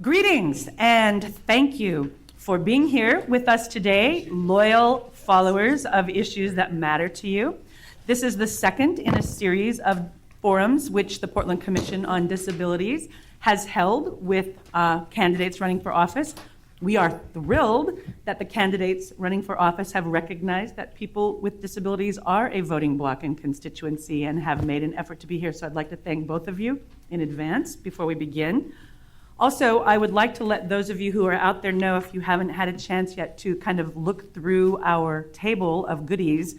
Greetings and thank you for being here with us today, loyal followers of issues that matter to you. This is the second in a series of forums which the Portland Commission on Disabilities has held with candidates running for office. We are thrilled that the candidates running for office have recognized that people with disabilities are a voting bloc and constituency and have made an effort to be here. So I'd like to thank both of you in advance before we begin. Also, I would like to let those of you who are out there know, if you haven't had a chance yet, to kind of look through our table of goodies.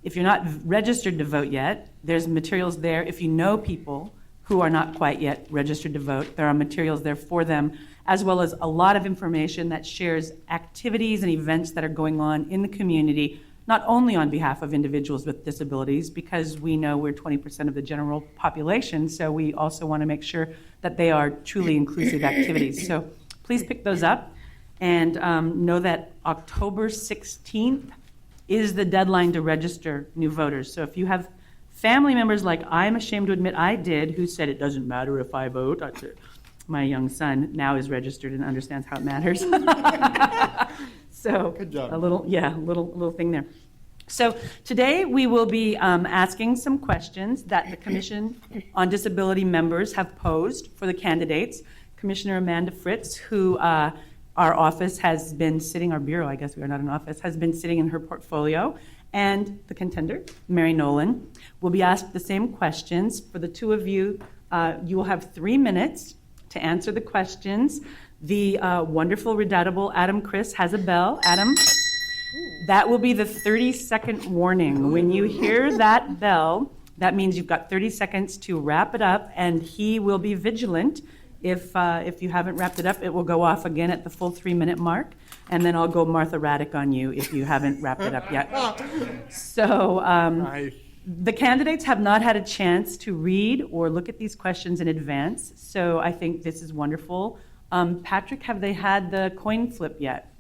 If you're not registered to vote yet, there's materials there. If you know people who are not quite yet registered to vote, there are materials there for them, as well as a lot of information that shares activities and events that are going on in the community, not only on behalf of individuals with disabilities, because we know we're 20% of the general population, so we also want to make sure that they are truly inclusive activities. So please pick those up and know that October 16th is the deadline to register new voters. So if you have family members like I'm ashamed to admit I did, who said it doesn't matter if I vote, my young son now is registered and understands how it matters. So good job. A little thing there. So today we will be asking some questions that the Commission on Disability members have posed for the candidates. Commissioner Amanda Fritz, who our office has been sitting, our bureau, I guess we are not an office, has been sitting in her portfolio, and the contender, Mary Nolan, will be asked the same questions. For the two of you, you will have 3 minutes to answer the questions. The wonderful, redoubtable Adam Chris has a bell. Adam, that will be the 30-second warning. When you hear that bell, that means you've got 30 seconds to wrap it up, and he will be vigilant. If you haven't wrapped it up, it will go off again at the full 3-minute mark, and then I'll go Martha Raddick on you if you haven't wrapped it up yet. So the candidates have not had a chance to read or look at these questions in advance, so I think this is wonderful. Patrick, have they had the coin flip yet?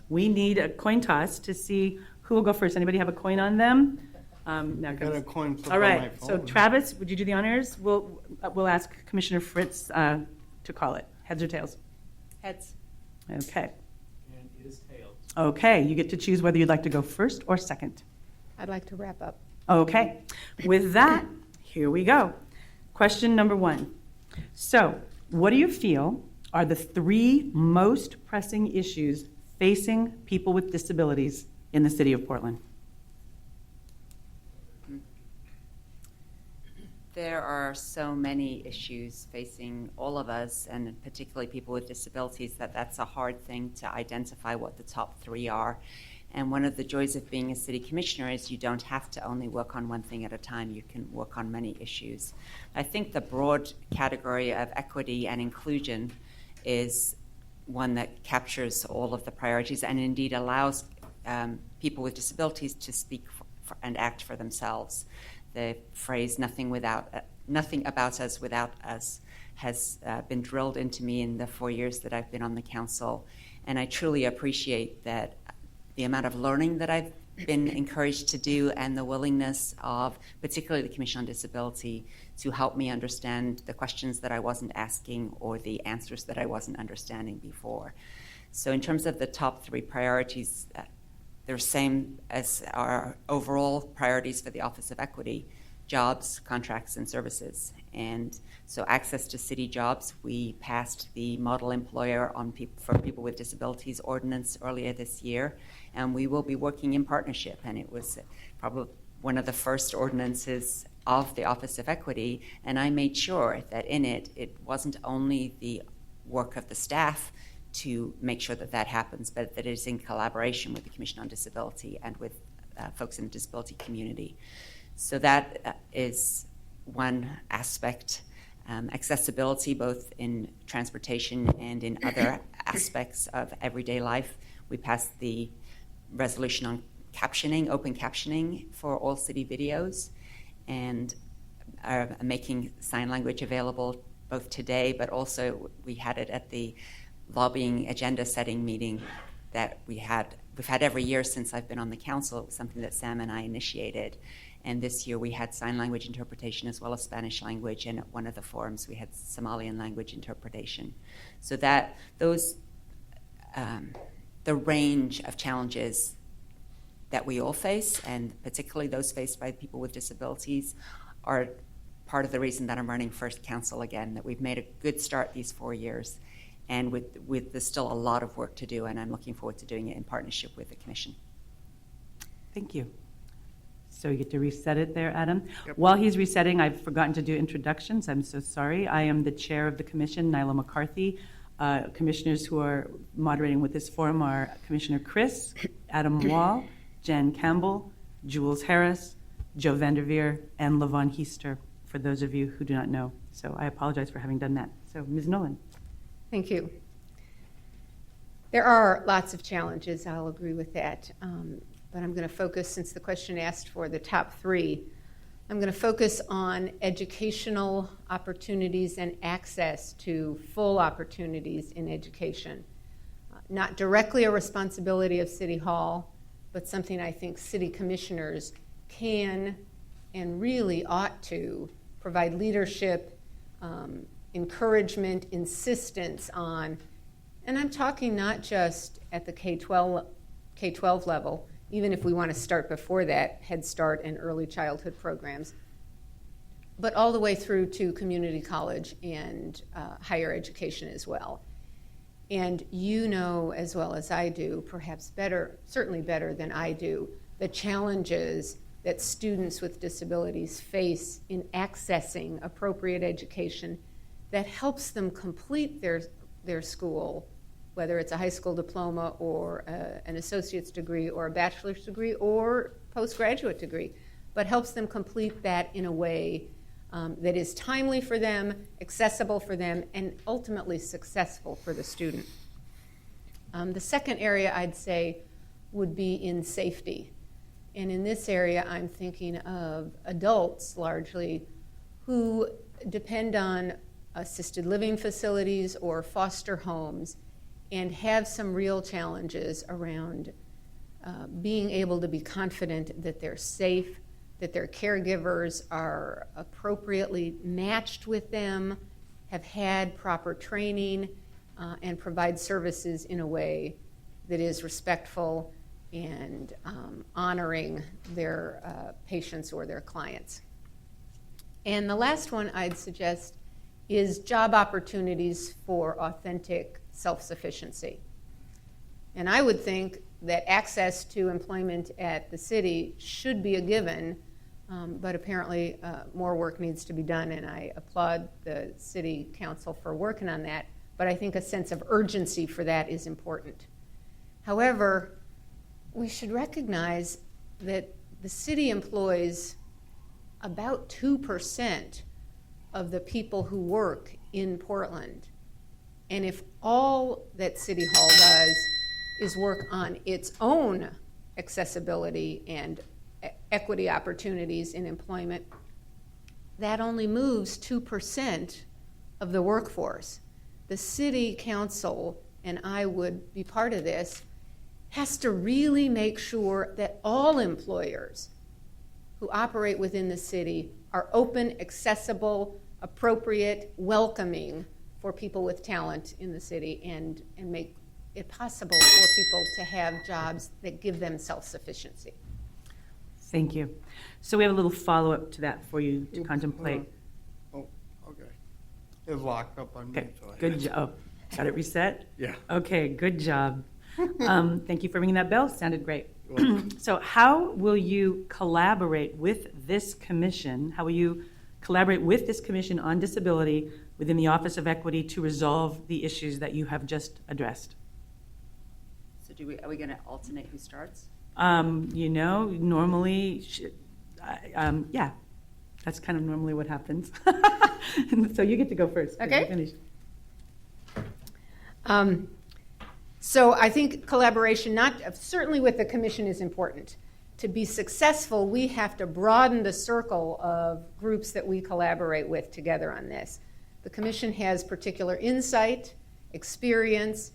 We need a coin toss to see who will go first. Anybody have a coin on them? Now got a coin flip. All right. On my phone. So Travis, would you do the honors? We'll ask Commissioner Fritz to call it. Heads or tails? Heads. Okay. And it is tails. Okay. You get to choose whether you'd like to go first or second. I'd like to wrap up. Okay. With that, here we go. Question number 1. So, what do you feel are the 3 most pressing issues facing people with disabilities in the city of Portland? There are so many issues facing all of us, and particularly people with disabilities, that's a hard thing to identify what the top 3 are. And one of the joys of being a city commissioner is you don't have to only work on one thing at a time. You can work on many issues. I think the broad category of equity and inclusion is one that captures all of the priorities and indeed allows people with disabilities to speak for and act for themselves. The phrase nothing about us without us has been drilled into me in the 4 years that I've been on the council, and I truly appreciate that the amount of learning that I've been encouraged to do and the willingness of particularly the Commission on Disability to help me understand the questions that I wasn't asking or the answers that I wasn't understanding before. So in terms of the top 3 priorities, they're the same as our overall priorities for the Office of Equity: jobs, contracts, and services. And so access to city jobs, we passed the Model Employer for People with Disabilities Ordinance earlier this year, and we will be working in partnership. And it was probably one of the first ordinances of the Office of Equity, and I made sure that in it wasn't only the work of the staff to make sure that happens, but that it is in collaboration with the Commission on Disability and with folks in the disability community. So that is one aspect. Accessibility, both in transportation and in other aspects of everyday life. We passed the resolution on captioning, open captioning for all city videos, and are making sign language available both today, but also we had it at the lobbying agenda setting meeting that we've had every year since I've been on the council. It was something that Sam and I initiated, And this year we had sign language interpretation as well as Spanish language, and at one of the forums we had Somalian language interpretation. So that those, the range of challenges that we all face, and particularly those faced by people with disabilities, are part of the reason that I'm running First Council again, that we've made a good start these 4 years, and there's still a lot of work to do, and I'm looking forward to doing it in partnership with the Commission. Thank you. So you get to reset it there, Adam. Yep. While he's resetting, I've forgotten to do introductions. I'm so sorry. I am the chair of the commission, Nyla McCarthy. Commissioners who are moderating with this forum are Commissioner Chris, Adam Wall, Jan Campbell, Jules Harris, Joe Vanderveer, and Levon Heister, for those of you who do not know. So I apologize for having done that. So Ms. Nolan. Thank you. There are lots of challenges, I'll agree with that. But I'm going to focus, since the question asked for the top 3, I'm going to focus on educational opportunities and access to full opportunities in education. Not directly a responsibility of City Hall, but something I think city commissioners can and really ought to provide leadership, encouragement, insistence on. And I'm talking not just at the K-12 level, even if we want to start before that, Head Start and early childhood programs, but all the way through to community college and higher education as well. And you know as well as I do, perhaps better, certainly better than I do, the challenges that students with disabilities face in accessing appropriate education that helps them complete their school, whether it's a high school diploma or an associate's degree or a bachelor's degree or postgraduate degree, but helps them complete that in a way that is timely for them, accessible for them, and ultimately successful for the student. The second area I'd say would be in safety. And in this area, I'm thinking of adults largely who depend on assisted living facilities or foster homes and have some real challenges around being able to be confident that they're safe, that their caregivers are appropriately matched with them, have had proper training, and provide services in a way that is respectful and honoring their patients or their clients. And the last one I'd suggest is job opportunities for authentic self-sufficiency. And I would think that access to employment at the city should be a given, but apparently more work needs to be done, and I applaud the City Council for working on that, but I think a sense of urgency for that is important. However, we should recognize that the city employs about 2% of the people who work in Portland. And if all that City Hall does is work on its own accessibility and equity opportunities in employment, that only moves 2% of the workforce. The City Council, and I would be part of this, has to really make sure that all employers who operate within the city are open, accessible, appropriate, welcoming for people with talent in the city, and make it possible for people to have jobs that give them self-sufficiency. Thank you. So we have a little follow-up to that for you to contemplate. Oh, okay. It's locked up on me. Okay, So good job. Got it reset? Yeah. Okay, good job. Thank you for ringing that bell. Sounded great. You're welcome. So how will you collaborate with this commission? How will you collaborate with this commission on disability within the Office of Equity to resolve the issues that you have just addressed? So are we going to alternate who starts? Normally, yeah, that's kind of normally what happens. So you get to go first. 'Cause Okay. you finished. So I think collaboration, certainly with the commission, is important. To be successful, we have to broaden the circle of groups that we collaborate with together on this. The commission has particular insight, experience,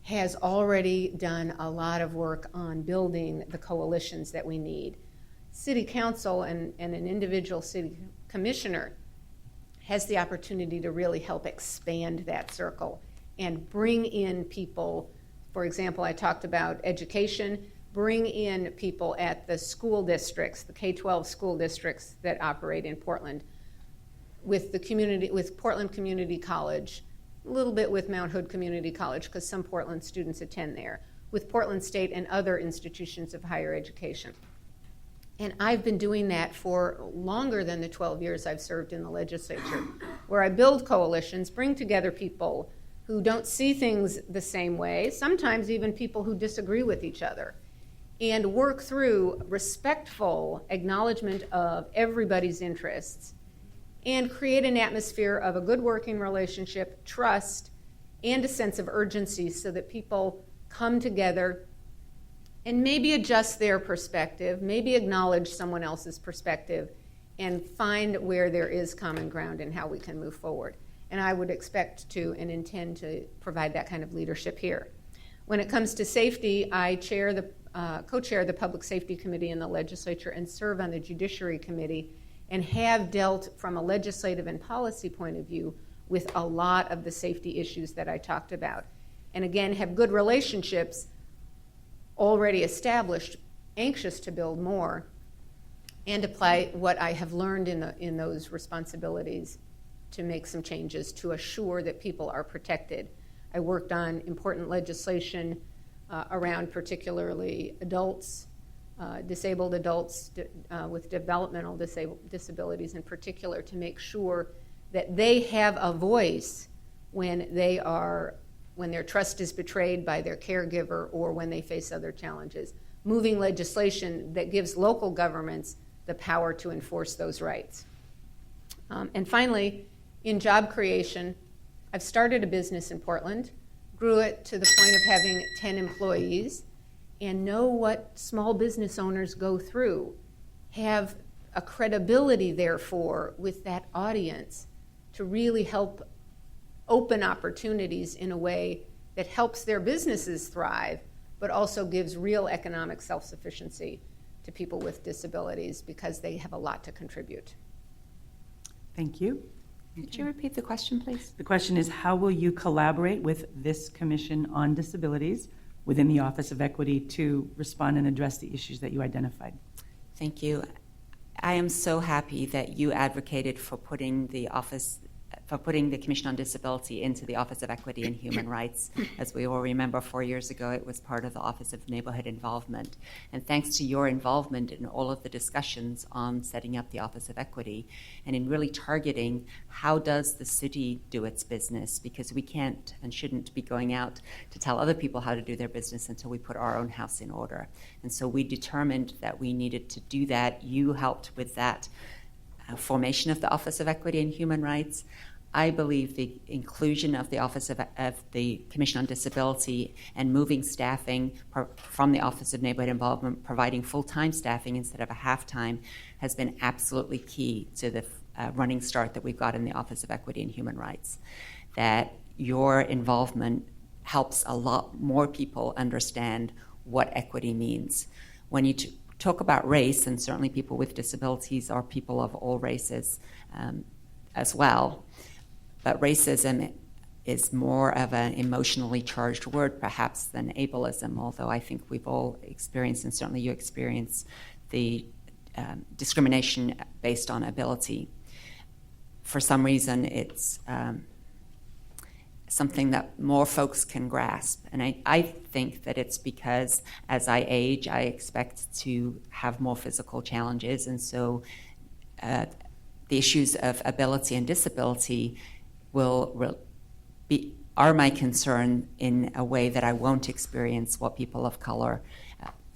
has already done a lot of work on building the coalitions that we need. city council and an individual city commissioner has the opportunity to really help expand that circle and bring in people. For example, I talked about education, bring in people at the school districts, the K-12 school districts that operate in Portland, with the community, with Portland Community College, a little bit with Mount Hood Community College, because some Portland students attend there, with Portland State and other institutions of higher education. And I've been doing that for longer than the 12 years I've served in the legislature, where I build coalitions, bring together people who don't see things the same way, sometimes even people who disagree with each other, and work through respectful acknowledgement of everybody's interests and create an atmosphere of a good working relationship, trust, and a sense of urgency so that people come together and maybe adjust their perspective, maybe acknowledge someone else's perspective, and find where there is common ground and how we can move forward. And I would expect to and intend to provide that kind of leadership here. When it comes to safety, I co-chair the Public Safety Committee in the legislature and serve on the Judiciary Committee, and have dealt from a legislative and policy point of view with a lot of the safety issues that I talked about. And again, have good relationships already established, anxious to build more, and apply what I have learned in those responsibilities to make some changes to assure that people are protected. I worked on important legislation around particularly adults, disabled adults with developmental disabilities in particular, to make sure that they have a voice when their trust is betrayed by their caregiver or when they face other challenges. Moving legislation that gives local governments the power to enforce those rights. And finally, in job creation, I've started a business in Portland, grew it to the point of having 10 employees, and know what small business owners go through, have a credibility, therefore, with that audience to really help open opportunities in a way that helps their businesses thrive, but also gives real economic self-sufficiency to people with disabilities because they have a lot to contribute. Thank you. Could you repeat the question, please? The question is, how will you collaborate with this Commission on Disabilities within the Office of Equity to respond and address the issues that you identified? Thank you. I am so happy that you advocated for putting the Commission on Disability into the Office of Equity and Human Rights. As we all remember, 4 years ago, it was part of the Office of Neighborhood Involvement. And thanks to your involvement in all of the discussions on setting up the Office of Equity and in really targeting how does the city do its business, because we can't and shouldn't be going out to tell other people how to do their business until we put our own house in order. And so we determined that we needed to do that. You helped with that formation of the Office of Equity and Human Rights. I believe the inclusion of the Office of the Commission on Disability and moving staffing from the Office of Neighborhood Involvement, providing full-time staffing instead of a half-time, has been absolutely key to the running start that we've got in the Office of Equity and Human Rights. That your involvement helps a lot more people understand what equity means. When you talk about race, and certainly people with disabilities are people of all races as well, but racism is more of an emotionally charged word, perhaps, than ableism, although I think we've all experienced, and certainly you experience, the discrimination based on ability. For some reason, it's something that more folks can grasp. And I think that it's because as I age, I expect to have more physical challenges, and so the issues of ability and disability are my concern in a way that I won't experience what people of color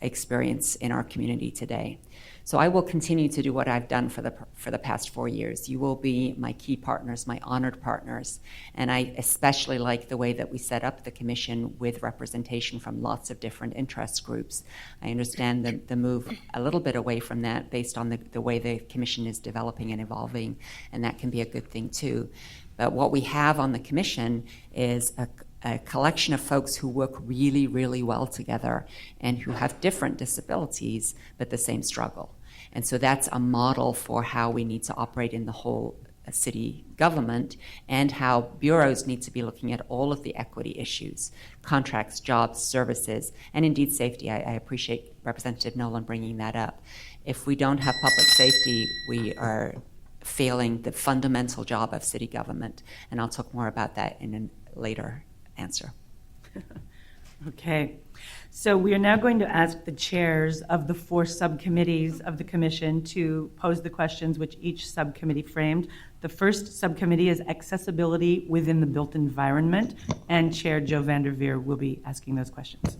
experience in our community today. So I will continue to do what I've done for the past 4 years. You will be my key partners, my honored partners, and I especially like the way that we set up the Commission with representation from lots of different interest groups. I understand the move a little bit away from that based on the way the Commission is developing and evolving, and that can be a good thing too. But what we have on the Commission is a collection of folks who work really, really well together and who have different disabilities but the same struggle. And so that's a model for how we need to operate in the whole city government, and how bureaus need to be looking at all of the equity issues, contracts, jobs, services, and indeed safety. I appreciate Representative Nolan bringing that up. If we don't have public safety, we are failing the fundamental job of city government, and I'll talk more about that in a later answer. Okay, so we are now going to ask the chairs of the 4 subcommittees of the commission to pose the questions which each subcommittee framed. The first subcommittee is accessibility within the built environment, and Chair Joe Vanderveer will be asking those questions.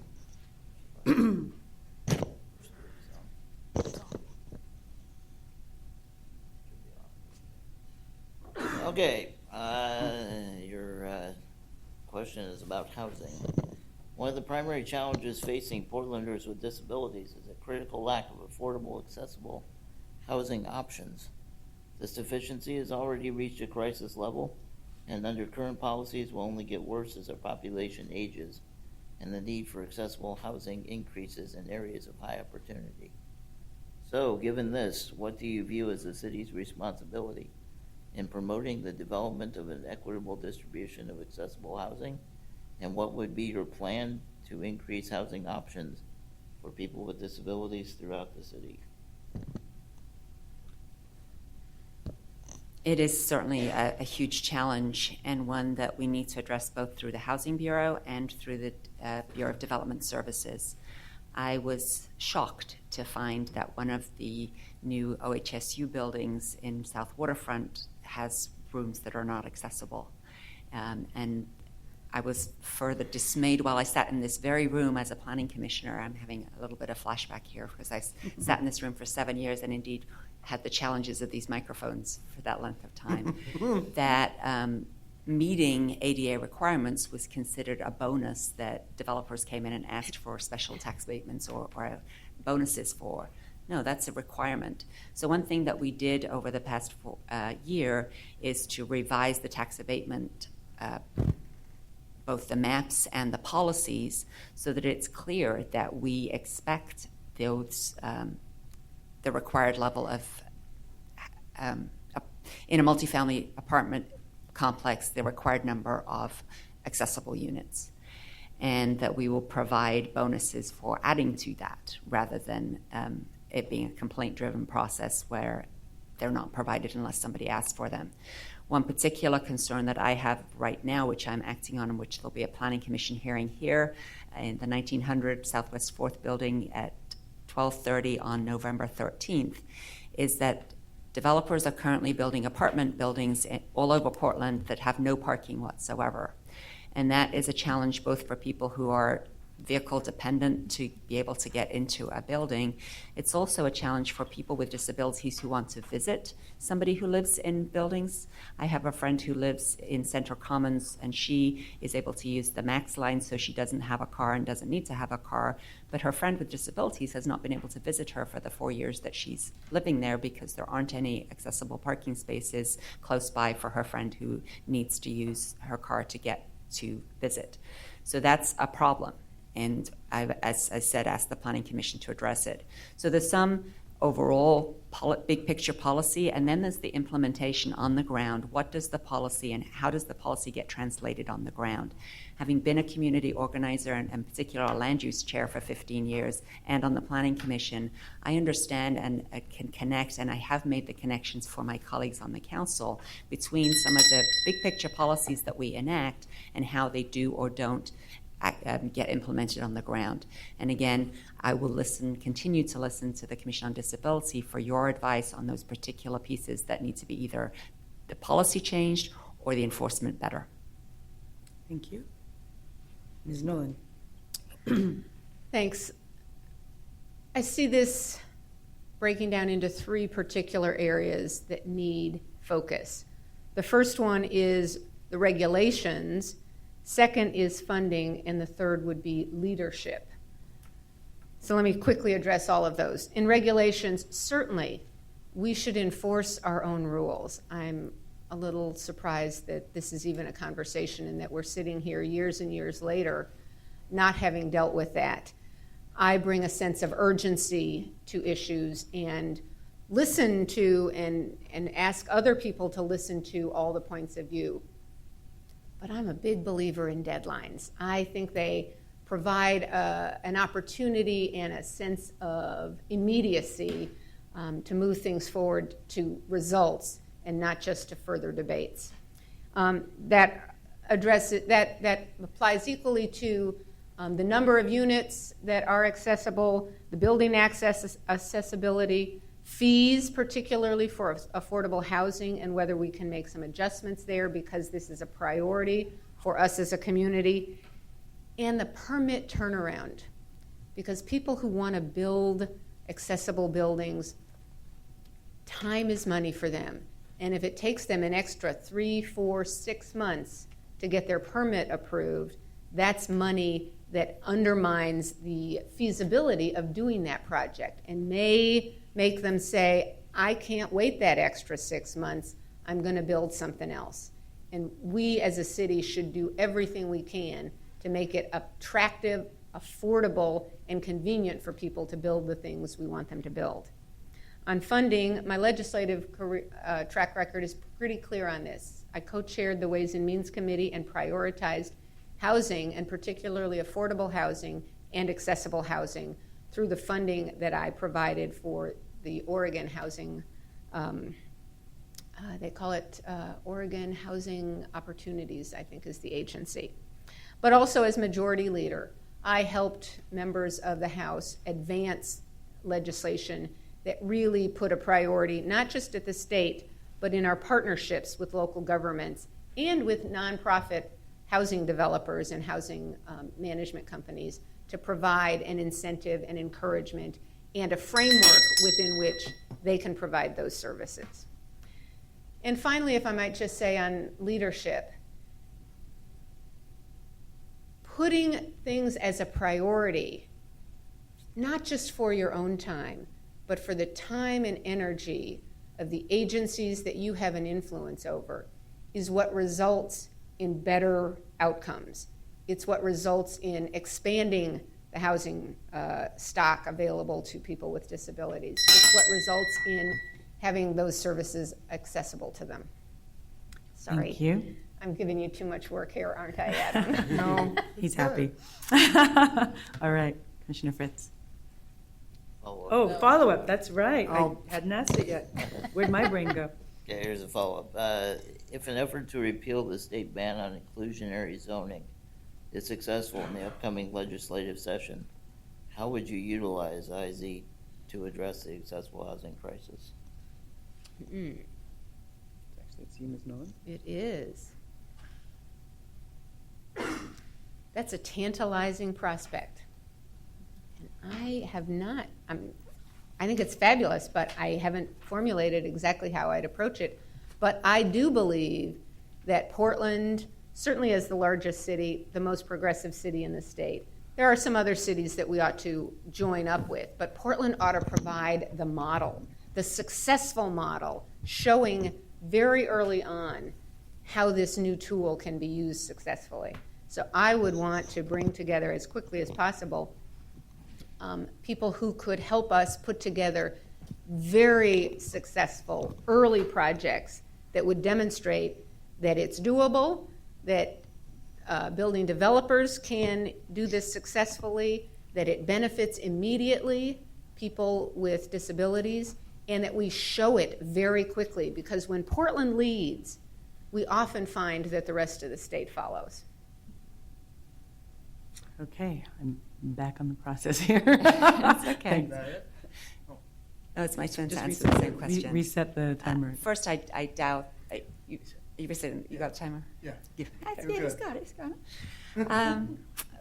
Okay, your question is about housing. One of the primary challenges facing Portlanders with disabilities is a critical lack of affordable, accessible housing options. This deficiency has already reached a crisis level, and under current policies will only get worse as our population ages and the need for accessible housing increases in areas of high opportunity. So, given this, what do you view as the city's responsibility in promoting the development of an equitable distribution of accessible housing? And what would be your plan to increase housing options for people with disabilities throughout the city? It is certainly a huge challenge, and one that we need to address both through the Housing Bureau and through the Bureau of Development Services. I was shocked to find that one of the new OHSU buildings in South Waterfront has rooms that are not accessible. And I was further dismayed while I sat in this very room as a planning commissioner. I'm having a little bit of flashback here because I sat in this room for 7 years and indeed had the challenges of these microphones for that length of time. That meeting ADA requirements was considered a bonus that developers came in and asked for special tax abatements or bonuses for. No, that's a requirement. So one thing that we did over the past year is to revise the tax abatement, both the maps and the policies, so that it's clear that we expect those the required level of in a multifamily apartment complex, the required number of accessible units, and that we will provide bonuses for adding to that rather than it being a complaint-driven process where they're not provided unless somebody asks for them. One particular concern that I have right now, which I'm acting on, and which there'll be a planning commission hearing here in the 1900 Southwest 4th building at 12:30 on November 13th, is that developers are currently building apartment buildings all over Portland that have no parking whatsoever. And that is a challenge both for people who are vehicle dependent to be able to get into a building. It's also a challenge for people with disabilities who want to visit somebody who lives in buildings. I have a friend who lives in Central Commons, and she is able to use the Max line, so she doesn't have a car and doesn't need to have a car. But her friend with disabilities has not been able to visit her for the 4 years that she's living there because there aren't any accessible parking spaces close by for her friend who needs to use her car to get to visit. So that's a problem. And I've, as I said, asked the Planning Commission to address it. So there's some overall big picture policy, and then there's the implementation on the ground. What does the policy and how does the policy get translated on the ground? Having been a community organizer and in particular a land use chair for 15 years and on the Planning Commission, I understand and can connect, and I have made the connections for my colleagues on the council between some of the big picture policies that we enact and how they do or don't get implemented on the ground. And again, I will continue to listen to the Commission on Disability for your advice on those particular pieces that need to be either the policy changed or the enforcement better. Thank you. Ms. Nolan. Thanks. I see this breaking down into 3 particular areas that need focus. The first one is the regulations. Second is funding, and the third would be leadership. So let me quickly address all of those. In regulations, certainly we should enforce our own rules. I'm a little surprised that this is even a conversation and that we're sitting here years and years later not having dealt with that. I bring a sense of urgency to issues, and listen to and ask other people to listen to all the points of view. But I'm a big believer in deadlines. I think they provide an opportunity and a sense of immediacy to move things forward to results and not just to further debates. That applies equally to the number of units that are accessible, the building accessibility, fees, particularly for affordable housing, and whether we can make some adjustments there because this is a priority for us as a community, and the permit turnaround. Because people who want to build accessible buildings, time is money for them. And if it takes them an extra 3, 4, 6 months to get their permit approved, that's money that undermines the feasibility of doing that project and may make them say, I can't wait that extra 6 months, I'm going to build something else. And we as a city should do everything we can to make it attractive, affordable, and convenient for people to build the things we want them to build. On funding, my legislative track record is pretty clear on this. I co-chaired the Ways and Means Committee and prioritized housing, and particularly affordable housing and accessible housing, through the funding that I provided for the Oregon Housing, they call it Oregon Housing Opportunities, I think is the agency. But also as majority leader, I helped members of the House advance legislation that really put a priority, not just at the state, but in our partnerships with local governments and with nonprofit housing developers and housing management companies to provide an incentive and encouragement and a framework within which they can provide those services. And finally, if I might just say on leadership, putting things as a priority, not just for your own time, but for the time and energy of the agencies that you have an influence over, is what results in better outcomes. It's what results in expanding the housing stock available to people with disabilities. It's what results in having those services accessible to them. Sorry. Thank you. I'm giving you too much work here, aren't I, Adam? No. He's happy. All right, Commissioner Fritz. Oh, follow-up, that's right. I hadn't asked it yet. Where'd my brain go? Okay, here's a follow-up. If an effort to repeal the state ban on inclusionary zoning is successful in the upcoming legislative session, how would you utilize IZ to address the accessible housing crisis? Mm. Actually, it's you, Ms. Nolan. It is. That's a tantalizing prospect. And I have not, I think it's fabulous, but I haven't formulated exactly how I'd approach it. But I do believe that Portland, certainly as the largest city, the most progressive city in the state, there are some other cities that we ought to join up with, but Portland ought to provide the model, the successful model, showing very early on how this new tool can be used successfully. So I would want to bring together as quickly as possible people who could help us put together very successful early projects that would demonstrate that it's doable, that building developers can do this successfully, that it benefits immediately people with disabilities, and that we show it very quickly. Because when Portland leads, we often find that the rest of the state follows. Okay, I'm back on the process here. That's okay. Is that it? No, it's my turn to Just answer the same question. reset the timer. First, I doubt, you reset, you got a timer? Yeah. Yeah, We're he's good. got it, he's got it.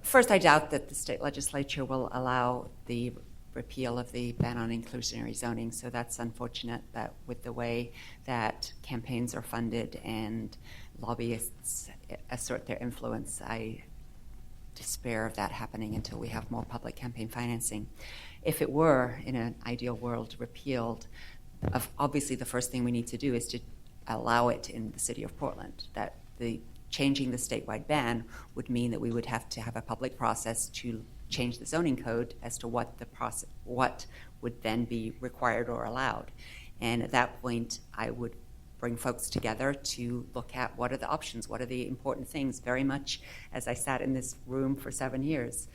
First, I doubt that the state legislature will allow the repeal of the ban on inclusionary zoning, so that's unfortunate that with the way that campaigns are funded and lobbyists assert their influence, I despair of that happening until we have more public campaign financing. If it were, in an ideal world, repealed, obviously the first thing we need to do is to allow it in the city of Portland. That changing the statewide ban would mean that we would have to have a public process to change the zoning code as to what the process, what would then be required or allowed. And at that point, I would bring folks together to look at what are the options, what are the important things, very much as I sat in this room for 7 years,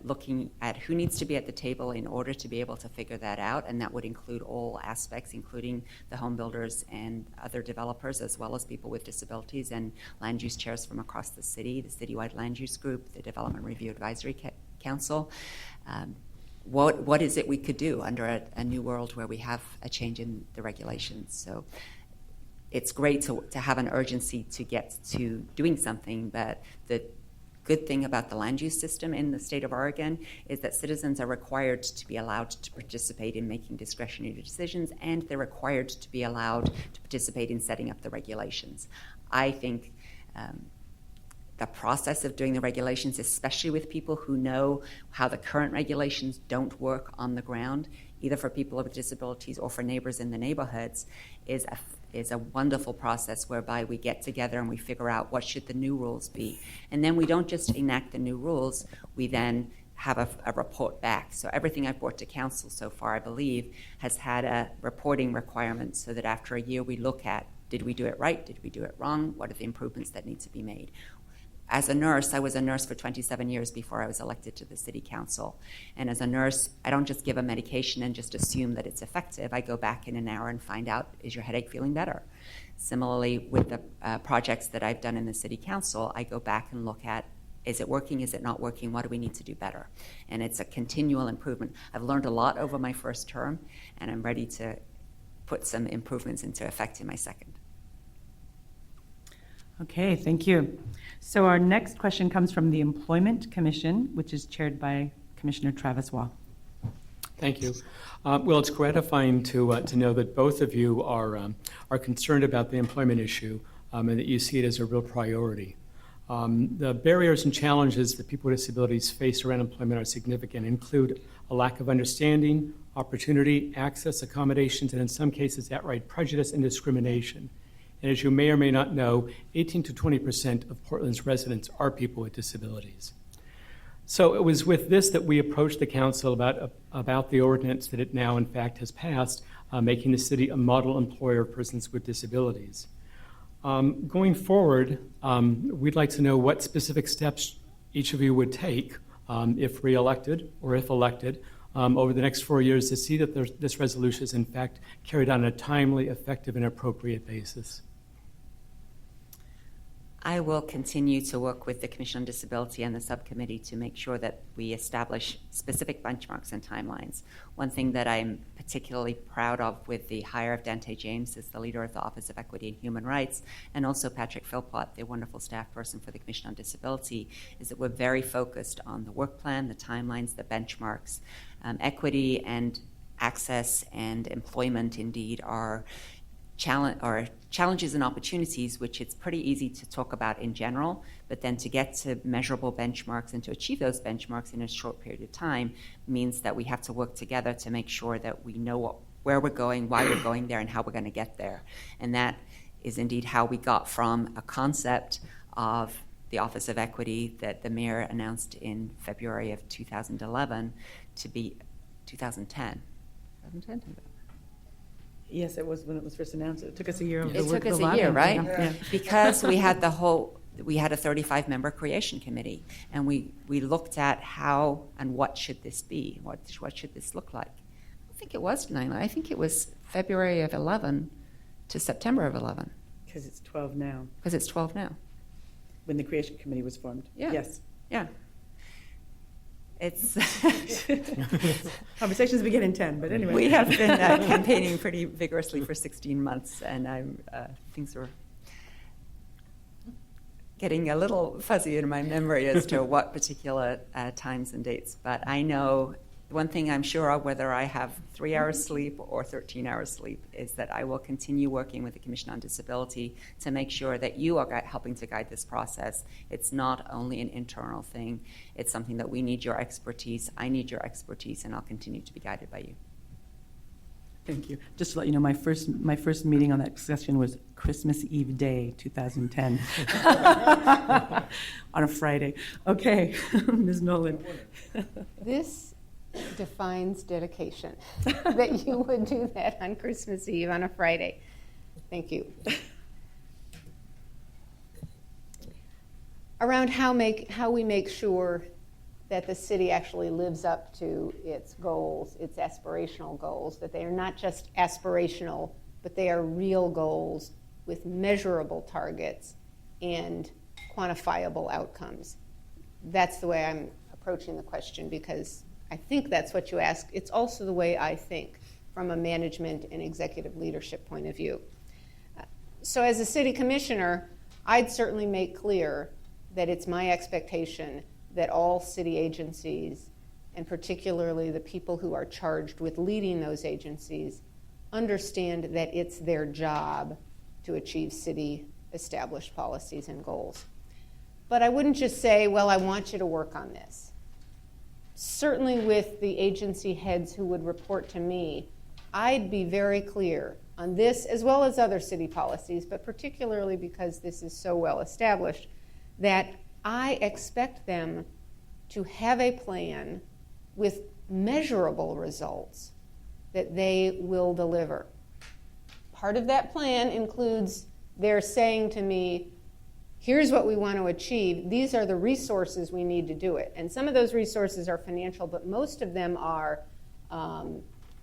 looking at who needs to be at the table in order to be able to figure that out, and that would include all aspects, including the home builders and other developers, as well as people with disabilities and land use chairs from across the city, the citywide land use group, the Development Review Advisory Council. What is it we could do under a new world where we have a change in the regulations? So it's great to have an urgency to get to doing something, but the good thing about the land use system in the state of Oregon is that citizens are required to be allowed to participate in making discretionary decisions, and they're required to be allowed to participate in setting up the regulations. I think the process of doing the regulations, especially with people who know how the current regulations don't work on the ground, either for people with disabilities or for neighbors in the neighborhoods, is a wonderful process whereby we get together and we figure out what should the new rules be. And then we don't just enact the new rules, we then have a report back. So everything I've brought to council so far, I believe, has had a reporting requirement so that after a year we look at, did we do it right? Did we do it wrong? What are the improvements that need to be made? As a nurse, I was a nurse for 27 years before I was elected to the city council. And as a nurse, I don't just give a medication and just assume that it's effective. I go back in an hour and find out, is your headache feeling better? Similarly, with the projects that I've done in the city council, I go back and look at, is it working? Is it not working? What do we need to do better? And it's a continual improvement. I've learned a lot over my first term, and I'm ready to put some improvements into effect in my second. Okay, thank you. So our next question comes from the Employment Commission, which is chaired by Commissioner Travis Wall. Thank you. Well, it's gratifying to know that both of you are concerned about the employment issue and that you see it as a real priority. The barriers and challenges that people with disabilities face around employment are significant, include a lack of understanding, opportunity, access, accommodations, and in some cases outright prejudice and discrimination. And as you may or may not know, 18 to 20% of Portland's residents are people with disabilities. So it was with this that we approached the council about the ordinance that it now in fact has passed, making the city a model employer of persons with disabilities. Going forward, we'd like to know what specific steps each of you would take if re-elected or if elected over the next 4 years to see that this resolution is in fact carried on in a timely, effective, and appropriate basis. I will continue to work with the Commission on Disability and the subcommittee to make sure that we establish specific benchmarks and timelines. One thing that I'm particularly proud of with the hire of Dante James as the leader of the Office of Equity and Human Rights, and also Patrick Philpott, the wonderful staff person for the Commission on Disability, is that we're very focused on the work plan, the timelines, the benchmarks. Equity and access and employment indeed are challenges and opportunities, which it's pretty easy to talk about in general, but then to get to measurable benchmarks and to achieve those benchmarks in a short period of time means that we have to work together to make sure that we know where we're going, why we're going there, and how we're going to get there. And that is indeed how we got from a concept of the Office of Equity that the mayor announced in February of 2011 to be 2010. 2010? Yes, it was when it was first announced. It took us a year. It took us a year, right? Yeah. Because we had a 35-member creation committee, and we looked at how and what should this be? What should this look like? I don't think it was 9. I think it was February of 11 to September of 11. Because it's 12 now. Because it's 12 now. When the creation committee was formed. Yeah. Yes. Yeah. It's Conversations begin in 10, but anyway. We have been campaigning pretty vigorously for 16 months, and things are getting a little fuzzy in my memory as to what particular times and dates. But I know one thing I'm sure of, whether I have 3 hours sleep or 13 hours sleep, is that I will continue working with the Commission on Disability to make sure that you are helping to guide this process. It's not only an internal thing. It's something that we need your expertise. I need your expertise, and I'll continue to be guided by you. Thank you. Just to let you know, my first meeting on that session was Christmas Eve Day, 2010, on a Friday. Okay, Ms. Nolan. This defines dedication, that you would do that on Christmas Eve on a Friday. Thank you. Around how we make sure that the city actually lives up to its goals, its aspirational goals, that they are not just aspirational, but they are real goals with measurable targets and quantifiable outcomes. That's the way I'm approaching the question, because I think that's what you ask. It's also the way I think from a management and executive leadership point of view. So as a city commissioner, I'd certainly make clear that it's my expectation that all city agencies, and particularly the people who are charged with leading those agencies, understand that it's their job to achieve city established policies and goals. But I wouldn't just say, well, I want you to work on this. Certainly with the agency heads who would report to me, I'd be very clear on this as well as other city policies, but particularly because this is so well established, that I expect them to have a plan with measurable results that they will deliver. Part of that plan includes their saying to me, here's what we want to achieve. These are the resources we need to do it. And some of those resources are financial, but most of them are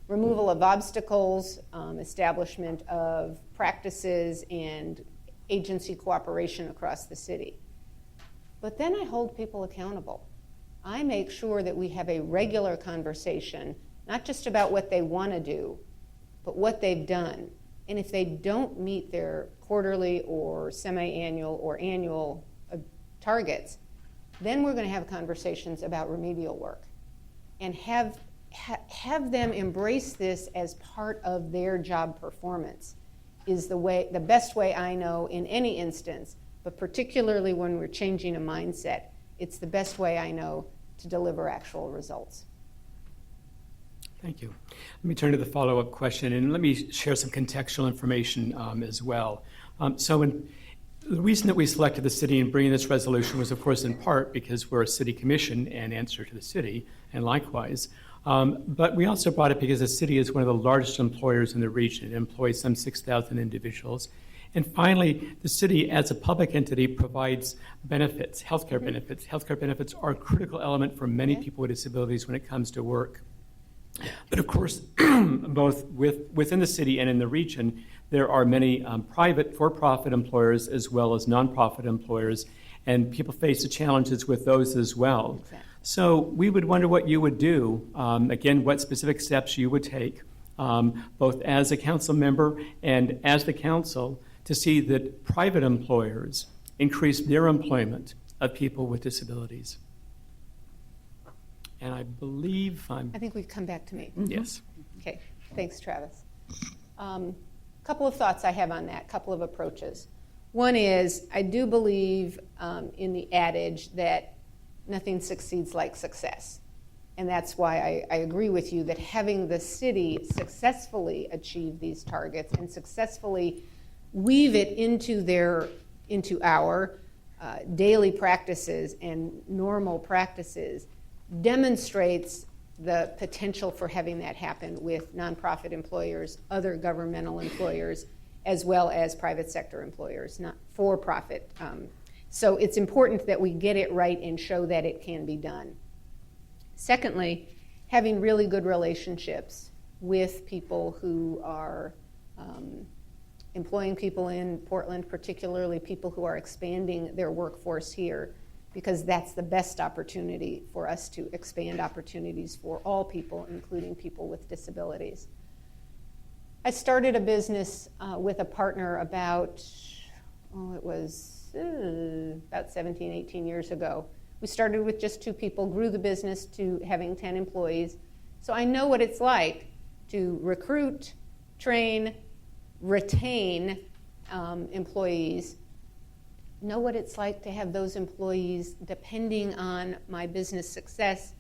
removal of obstacles, establishment of practices, and agency cooperation across the city. But then I hold people accountable. I make sure that we have a regular conversation, not just about what they want to do, but what they've done. And if they don't meet their quarterly or semi-annual or annual targets, then we're going to have conversations about remedial work and have them embrace this as part of their job performance is the best way I know in any instance, but particularly when we're changing a mindset, it's the best way I know to deliver actual results. Thank you. Let me turn to the follow-up question, and let me share some contextual information as well. The reason that we selected the city in bringing this resolution was, of course, in part because we're a city commission and answer to the city, and likewise. But we also brought it because the city is one of the largest employers in the region. It employs some 6,000 individuals. And finally, the city, as a public entity, provides benefits, healthcare benefits. Healthcare benefits are a critical element for many people with disabilities when it comes to work. But of course, both within the city and in the region, there are many private for-profit employers as well as nonprofit employers, and people face the challenges with those as well. Exactly. So we would wonder what you would do, again, what specific steps you would take, both as a council member and as the council, to see that private employers increase their employment of people with disabilities. And I believe I think we've come back to me. Yes. Okay, thanks, Travis. Couple of thoughts I have on that, couple of approaches. One is, I do believe in the adage that nothing succeeds like success. And that's why I agree with you that having the city successfully achieve these targets and successfully weave it into our daily practices and normal practices demonstrates the potential for having that happen with nonprofit employers, other governmental employers, as well as private sector employers, not for-profit. So it's important that we get it right and show that it can be done. Secondly, having really good relationships with people who are employing people in Portland, particularly people who are expanding their workforce here, because that's the best opportunity for us to expand opportunities for all people, including people with disabilities. I started a business with a partner about 17, 18 years ago. We started with just 2 people, grew the business to having 10 employees. So I know what it's like to recruit, train, retain employees, know what it's like to have those employees, depending on my business success,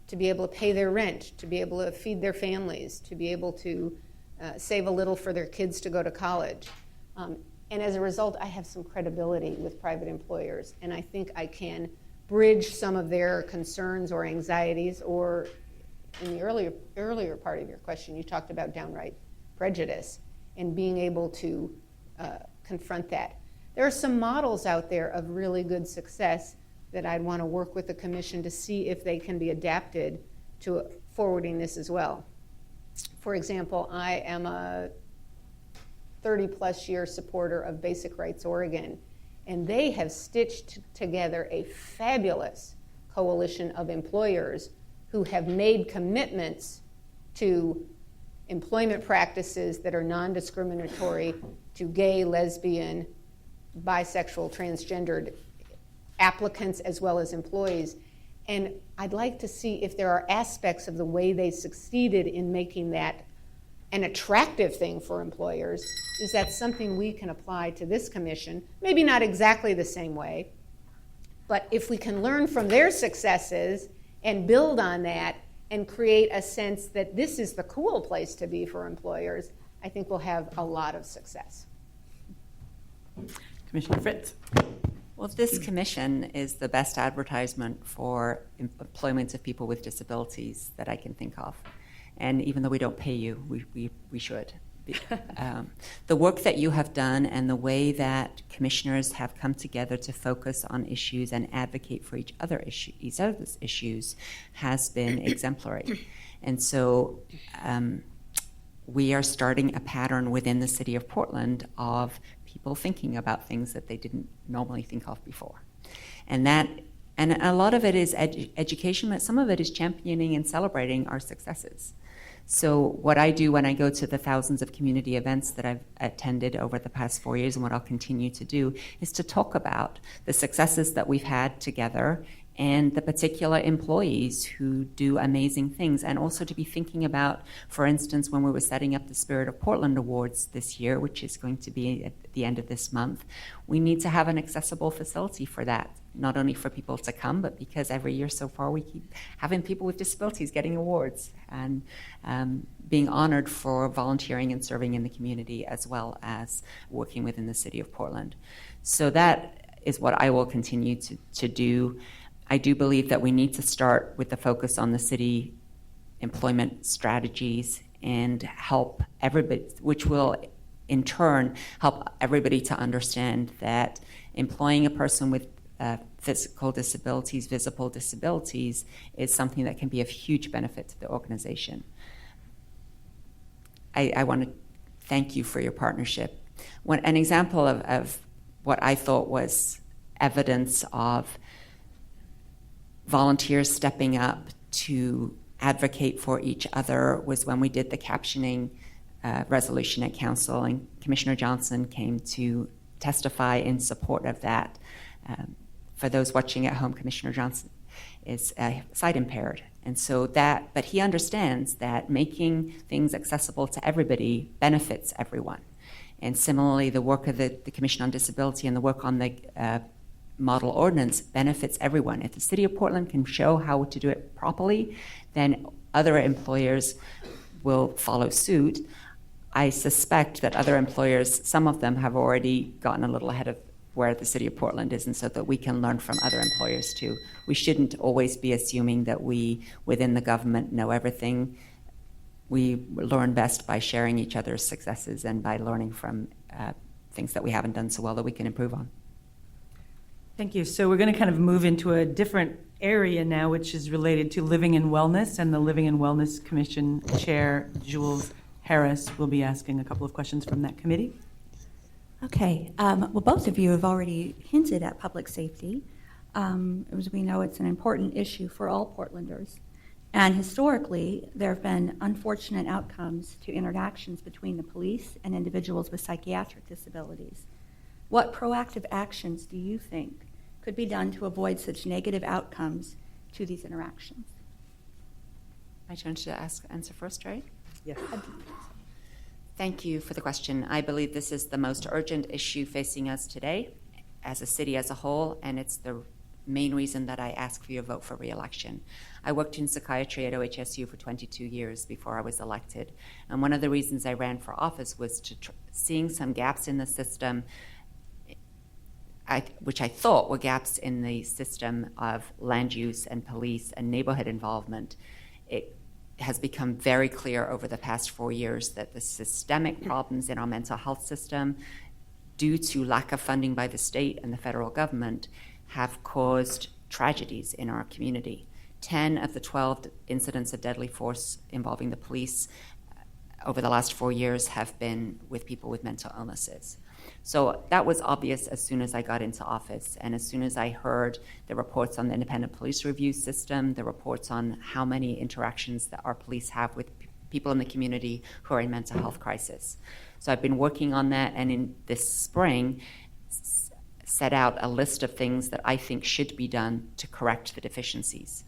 to be able to pay their rent, to be able to feed their families, to be able to save a little for their kids to go to college. And as a result, I have some credibility with private employers, and I think I can bridge some of their concerns or anxieties, or in the earlier part of your question, you talked about downright prejudice and being able to confront that. There are some models out there of really good success that I'd want to work with the Commission to see if they can be adapted to forwarding this as well. For example, I am a 30-plus year supporter of Basic Rights Oregon, and they have stitched together a fabulous coalition of employers who have made commitments to employment practices that are non-discriminatory to gay, lesbian, bisexual, transgendered applicants as well as employees. And I'd like to see if there are aspects of the way they succeeded in making that an attractive thing for employers. Is that something we can apply to this commission? Maybe not exactly the same way, but if we can learn from their successes and build on that and create a sense that this is the cool place to be for employers, I think we'll have a lot of success. Commissioner Fritz. Well, this commission is the best advertisement for employment of people with disabilities that I can think of. And even though we don't pay you, we should. The work that you have done and the way that commissioners have come together to focus on issues and advocate for each other's issues has been exemplary. And so we are starting a pattern within the city of Portland of people thinking about things that they didn't normally think of before. And a lot of it is education, but some of it is championing and celebrating our successes. So what I do when I go to the thousands of community events that I've attended over the past 4 years, and what I'll continue to do, is to talk about the successes that we've had together and the particular employees who do amazing things, and also to be thinking about, for instance, when we were setting up the Spirit of Portland Awards this year, which is going to be at the end of this month, we need to have an accessible facility for that, not only for people to come, but because every year so far we keep having people with disabilities getting awards and being honored for volunteering and serving in the community as well as working within the city of Portland. So that is what I will continue to do. I do believe that we need to start with the focus on the city employment strategies and help everybody, which will in turn help everybody to understand that employing a person with physical disabilities, visible disabilities, is something that can be of huge benefit to the organization. I want to thank you for your partnership. An example of what I thought was evidence of volunteers stepping up to advocate for each other was when we did the captioning resolution at council, and Commissioner Johnson came to testify in support of that. For those watching at home, Commissioner Johnson is sight impaired, and so but he understands that making things accessible to everybody benefits everyone. And similarly, the work of the Commission on Disability and the work on the model ordinance benefits everyone. If the city of Portland can show how to do it properly, then other employers will follow suit. I suspect that other employers, some of them have already gotten a little ahead of where the city of Portland is, and so that we can learn from other employers too. We shouldn't always be assuming that we, within the government, know everything. We learn best by sharing each other's successes and by learning from things that we haven't done so well that we can improve on. Thank you. So we're going to kind of move into a different area now, which is related to living in wellness, and the Living and Wellness Commission Chair, Jules Harris, will be asking a couple of questions from that committee. Okay. Well, both of you have already hinted at public safety. As we know, it's an important issue for all Portlanders. And historically, there have been unfortunate outcomes to interactions between the police and individuals with psychiatric disabilities. What proactive actions do you think could be done to avoid such negative outcomes to these interactions? My turn to answer first, right? Yes. Thank you for the question. I believe this is the most urgent issue facing us today as a city as a whole, and it's the main reason that I ask for your vote for re-election. I worked in psychiatry at OHSU for 22 years before I was elected. And one of the reasons I ran for office was seeing some gaps in the system, which I thought were gaps in the system of land use and police and neighborhood involvement. It has become very clear over the past 4 years that the systemic problems in our mental health system, due to lack of funding by the state and the federal government, have caused tragedies in our community. 10 of the 12 incidents of deadly force involving the police over the last 4 years have been with people with mental illnesses. So that was obvious as soon as I got into office, and as soon as I heard the reports on the independent police review system, the reports on how many interactions that our police have with people in the community who are in mental health crisis. So I've been working on that, and in this spring, set out a list of things that I think should be done to correct the deficiencies.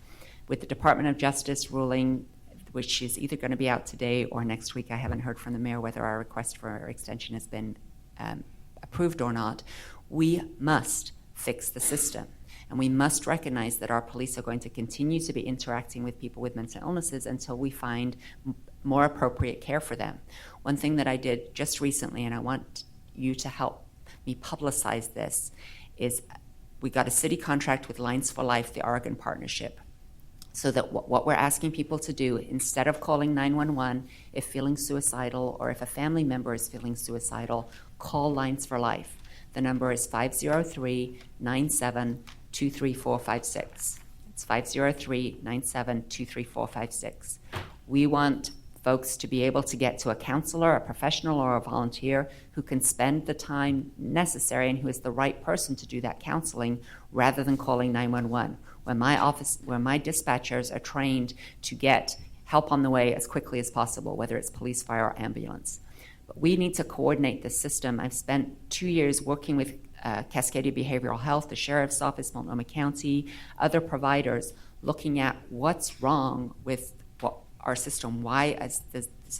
With the Department of Justice ruling, which is either going to be out today or next week, I haven't heard from the mayor whether our request for extension has been approved or not, we must fix the system. And we must recognize that our police are going to continue to be interacting with people with mental illnesses until we find more appropriate care for them. One thing that I did just recently, and I want you to help me publicize this, is we got a city contract with Lines for Life, the Oregon partnership, so that what we're asking people to do, instead of calling 911 if feeling suicidal or if a family member is feeling suicidal, call Lines for Life. The number is 503-97-23456. It's 503-97-23456. We want folks to be able to get to a counselor, a professional, or a volunteer who can spend the time necessary and who is the right person to do that counseling rather than calling 911. Where my dispatchers are trained to get help on the way as quickly as possible, whether it's police, fire, or ambulance. But we need to coordinate the system. I've spent 2 years working with Cascadia Behavioral Health, the Sheriff's Office, Multnomah County, other providers, looking at what's wrong with our system, why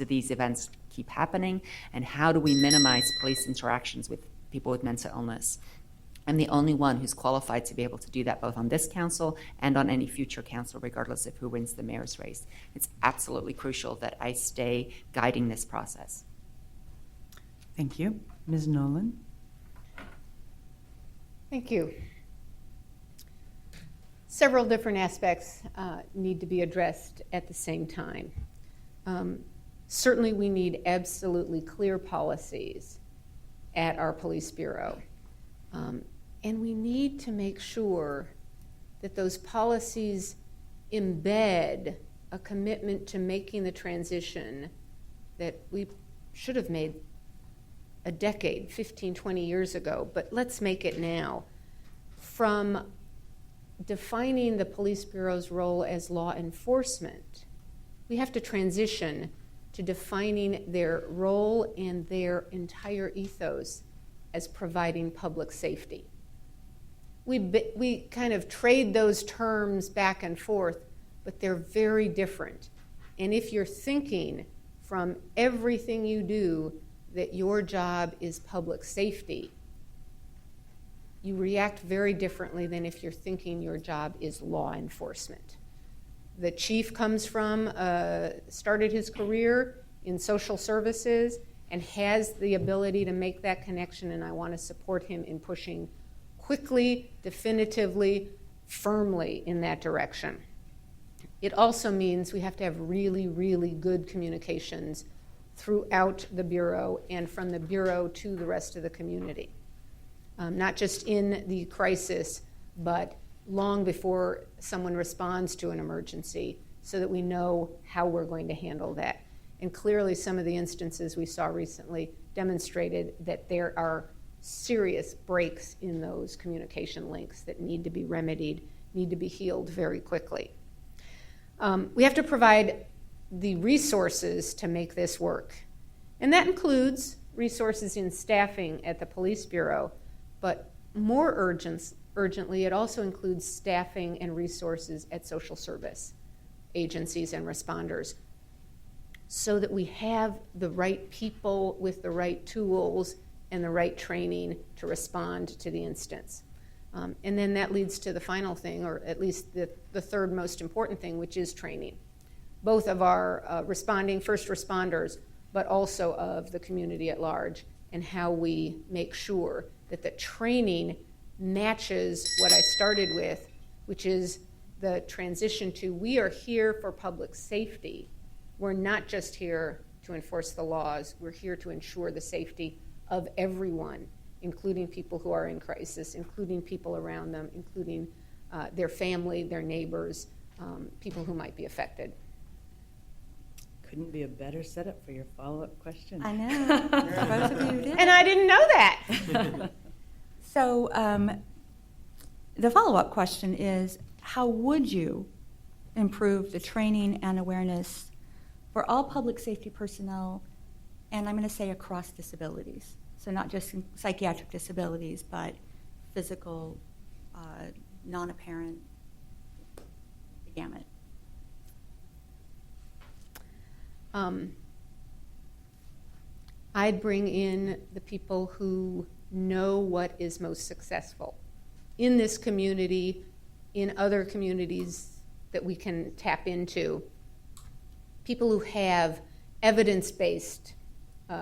these events keep happening, and how do we minimize police interactions with people with mental illness. I'm the only one who's qualified to be able to do that, both on this council and on any future council, regardless of who wins the mayor's race. It's absolutely crucial that I stay guiding this process. Thank you. Ms. Nolan? Thank you. Several different aspects need to be addressed at the same time. Certainly we need absolutely clear policies at our police bureau. And we need to make sure that those policies embed a commitment to making the transition that we should have made a decade, 15, 20 years ago, but let's make it now. From defining the police bureau's role as law enforcement, we have to transition to defining their role and their entire ethos as providing public safety. We kind of trade those terms back and forth, but they're very different. And if you're thinking from everything you do that your job is public safety, you react very differently than if you're thinking your job is law enforcement. The chief started his career in social services and has the ability to make that connection, and I want to support him in pushing quickly, definitively, firmly in that direction. It also means we have to have really, really good communications throughout the Bureau and from the Bureau to the rest of the community. Not just in the crisis, but long before someone responds to an emergency, so that we know how we're going to handle that. And clearly some of the instances we saw recently demonstrated that there are serious breaks in those communication links that need to be remedied, need to be healed very quickly. We have to provide the resources to make this work. And that includes resources in staffing at the Police Bureau, but more urgently, it also includes staffing and resources at social service agencies and responders, so that we have the right people with the right tools and the right training to respond to the instance. And then that leads to the final thing, or at least the third most important thing, which is training, both of our responding first responders, but also of the community at large, and how we make sure that the training matches what I started with, which is the transition to we are here for public safety. We're not just here to enforce the laws, we're here to ensure the safety of everyone, including people who are in crisis, including people around them, including their family, their neighbors, people who might be affected. Couldn't be a better setup for your follow-up question. I know. Both of you did. And I didn't know that. So the follow-up question is, how would you improve the training and awareness for all public safety personnel, and I'm going to say across disabilities? So not just psychiatric disabilities, but physical, non-apparent, the gamut. I'd bring in the people who know what is most successful in this community, in other communities that we can tap into, people who have evidence-based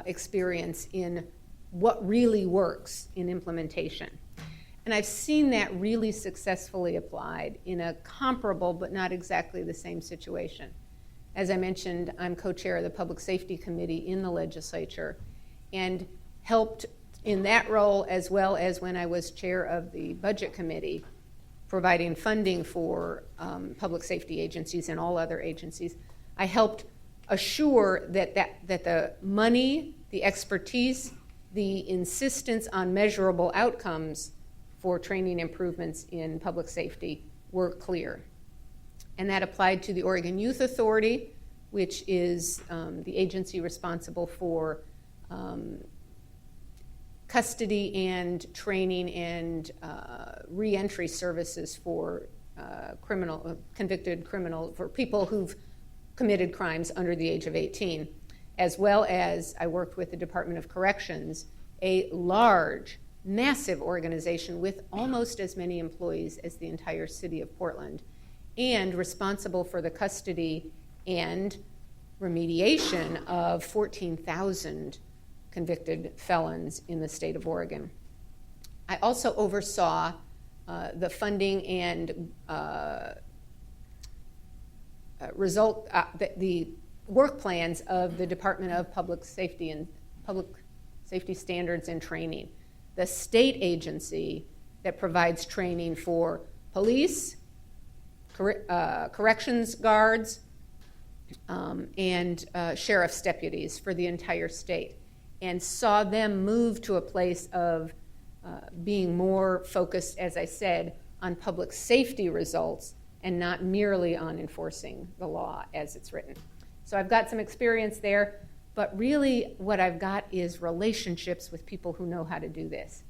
experience in what really works in implementation. And I've seen that really successfully applied in a comparable but not exactly the same situation. As I mentioned, I'm co-chair of the Public Safety Committee in the legislature and helped in that role, as well as when I was chair of the Budget Committee, providing funding for public safety agencies and all other agencies. I helped assure that the money, the expertise, the insistence on measurable outcomes for training improvements in public safety were clear. And that applied to the Oregon Youth Authority, which is the agency responsible for custody and training and reentry services for convicted criminal, for people who've committed crimes under the age of 18, as well as I worked with the Department of Corrections, a large, massive organization with almost as many employees as the entire city of Portland, and responsible for the custody and remediation of 14,000 convicted felons in the state of Oregon. I also oversaw the funding and the work plans of the Department of Public Safety and Public Safety Standards and Training, the state agency that provides training for police, corrections guards, and sheriff's deputies for the entire state, and saw them move to a place of being more focused, as I said, on public safety results and not merely on enforcing the law as it's written. So I've got some experience there, but really what I've got is relationships with people who know how to do this.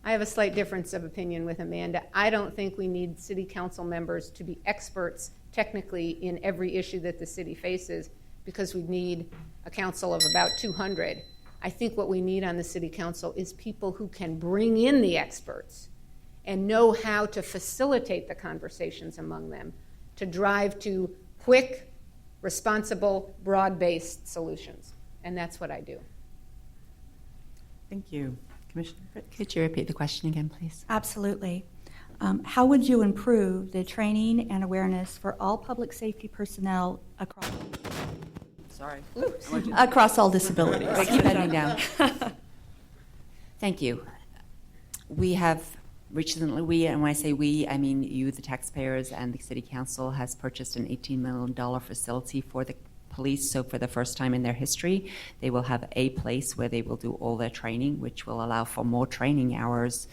I have a slight difference of opinion with Amanda. I don't think we need city council members to be experts technically in every issue that the city faces, because we need a council of about 200. I think what we need on the city council is people who can bring in the experts and know how to facilitate the conversations among them to drive to quick, responsible, broad-based solutions. And that's what I do. Thank you. Commissioner Fritz? Could you repeat the question again, please? Absolutely. How would you improve the training and awareness for all public safety personnel across all disabilities? Keep bending down. Thank you. We have recently, and when I say we, I mean you, the taxpayers, and the City Council has purchased an $18 million facility for the police. So for the first time in their history, they will have a place where they will do all their training, which will allow for more training hours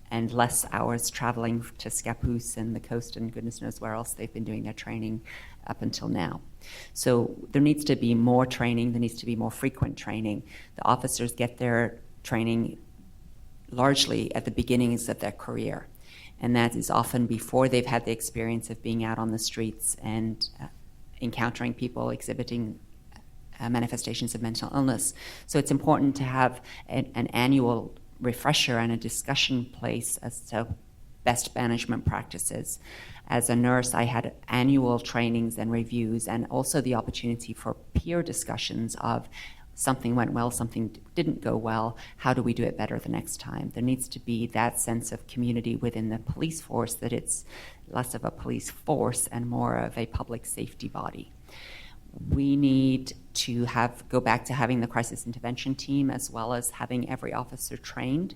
and less hours traveling to Scappoose and the coast and goodness knows where else they've been doing their training up until now. So there needs to be more training. There needs to be more frequent training. The officers get their training largely at the beginnings of their career. And that is often before they've had the experience of being out on the streets and encountering people exhibiting manifestations of mental illness. So it's important to have an annual refresher and a discussion place as to best management practices. As a nurse, I had annual trainings and reviews, and also the opportunity for peer discussions of something went well, something didn't go well, how do we do it better the next time? There needs to be that sense of community within the police force, that it's less of a police force and more of a public safety body. We need to go back to having the crisis intervention team, as well as having every officer trained.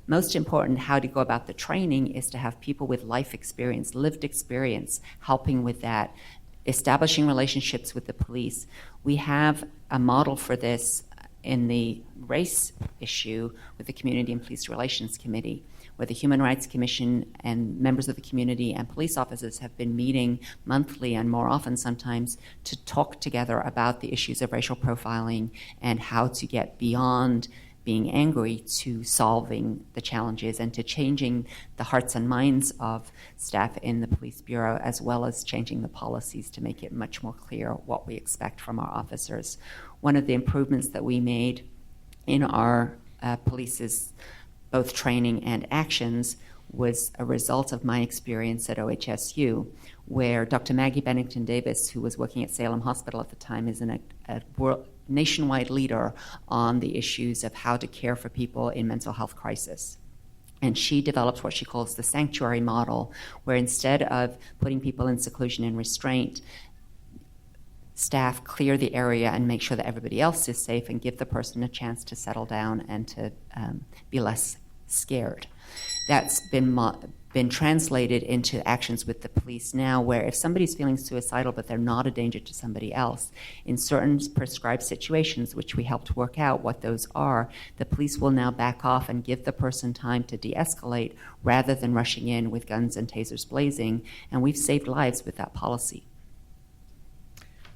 Most important, how to go about the training is to have people with life experience, lived experience, helping with that, establishing relationships with the police. We have a model for this in the race issue with the Community and Police Relations Committee, where the Human Rights Commission and members of the community and police officers have been meeting monthly and more often sometimes to talk together about the issues of racial profiling and how to get beyond being angry to solving the challenges and to changing the hearts and minds of staff in the police bureau, as well as changing the policies to make it much more clear what we expect from our officers. One of the improvements that we made in our police's both training and actions was a result of my experience at OHSU, where Dr. Maggie Bennington Davis, who was working at Salem Hospital at the time, is a nationwide leader on the issues of how to care for people in mental health crisis. And she developed what she calls the sanctuary model, where instead of putting people in seclusion and restraint, staff clear the area and make sure that everybody else is safe and give the person a chance to settle down and to be less scared. That's been translated into actions with the police now, where if somebody's feeling suicidal but they're not a danger to somebody else, in certain prescribed situations, which we helped work out what those are, the police will now back off and give the person time to de-escalate rather than rushing in with guns and tasers blazing, and we've saved lives with that policy.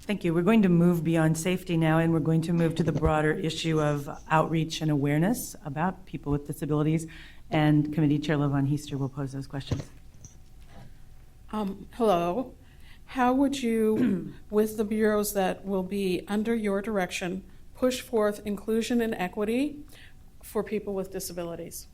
Thank you. We're going to move beyond safety now, and we're going to move to the broader issue of outreach and awareness about people with disabilities. And Committee Chair LaVon Heister will pose those questions. Hello. How would you, with the bureaus that will be under your direction, push forth inclusion and equity for people with disabilities?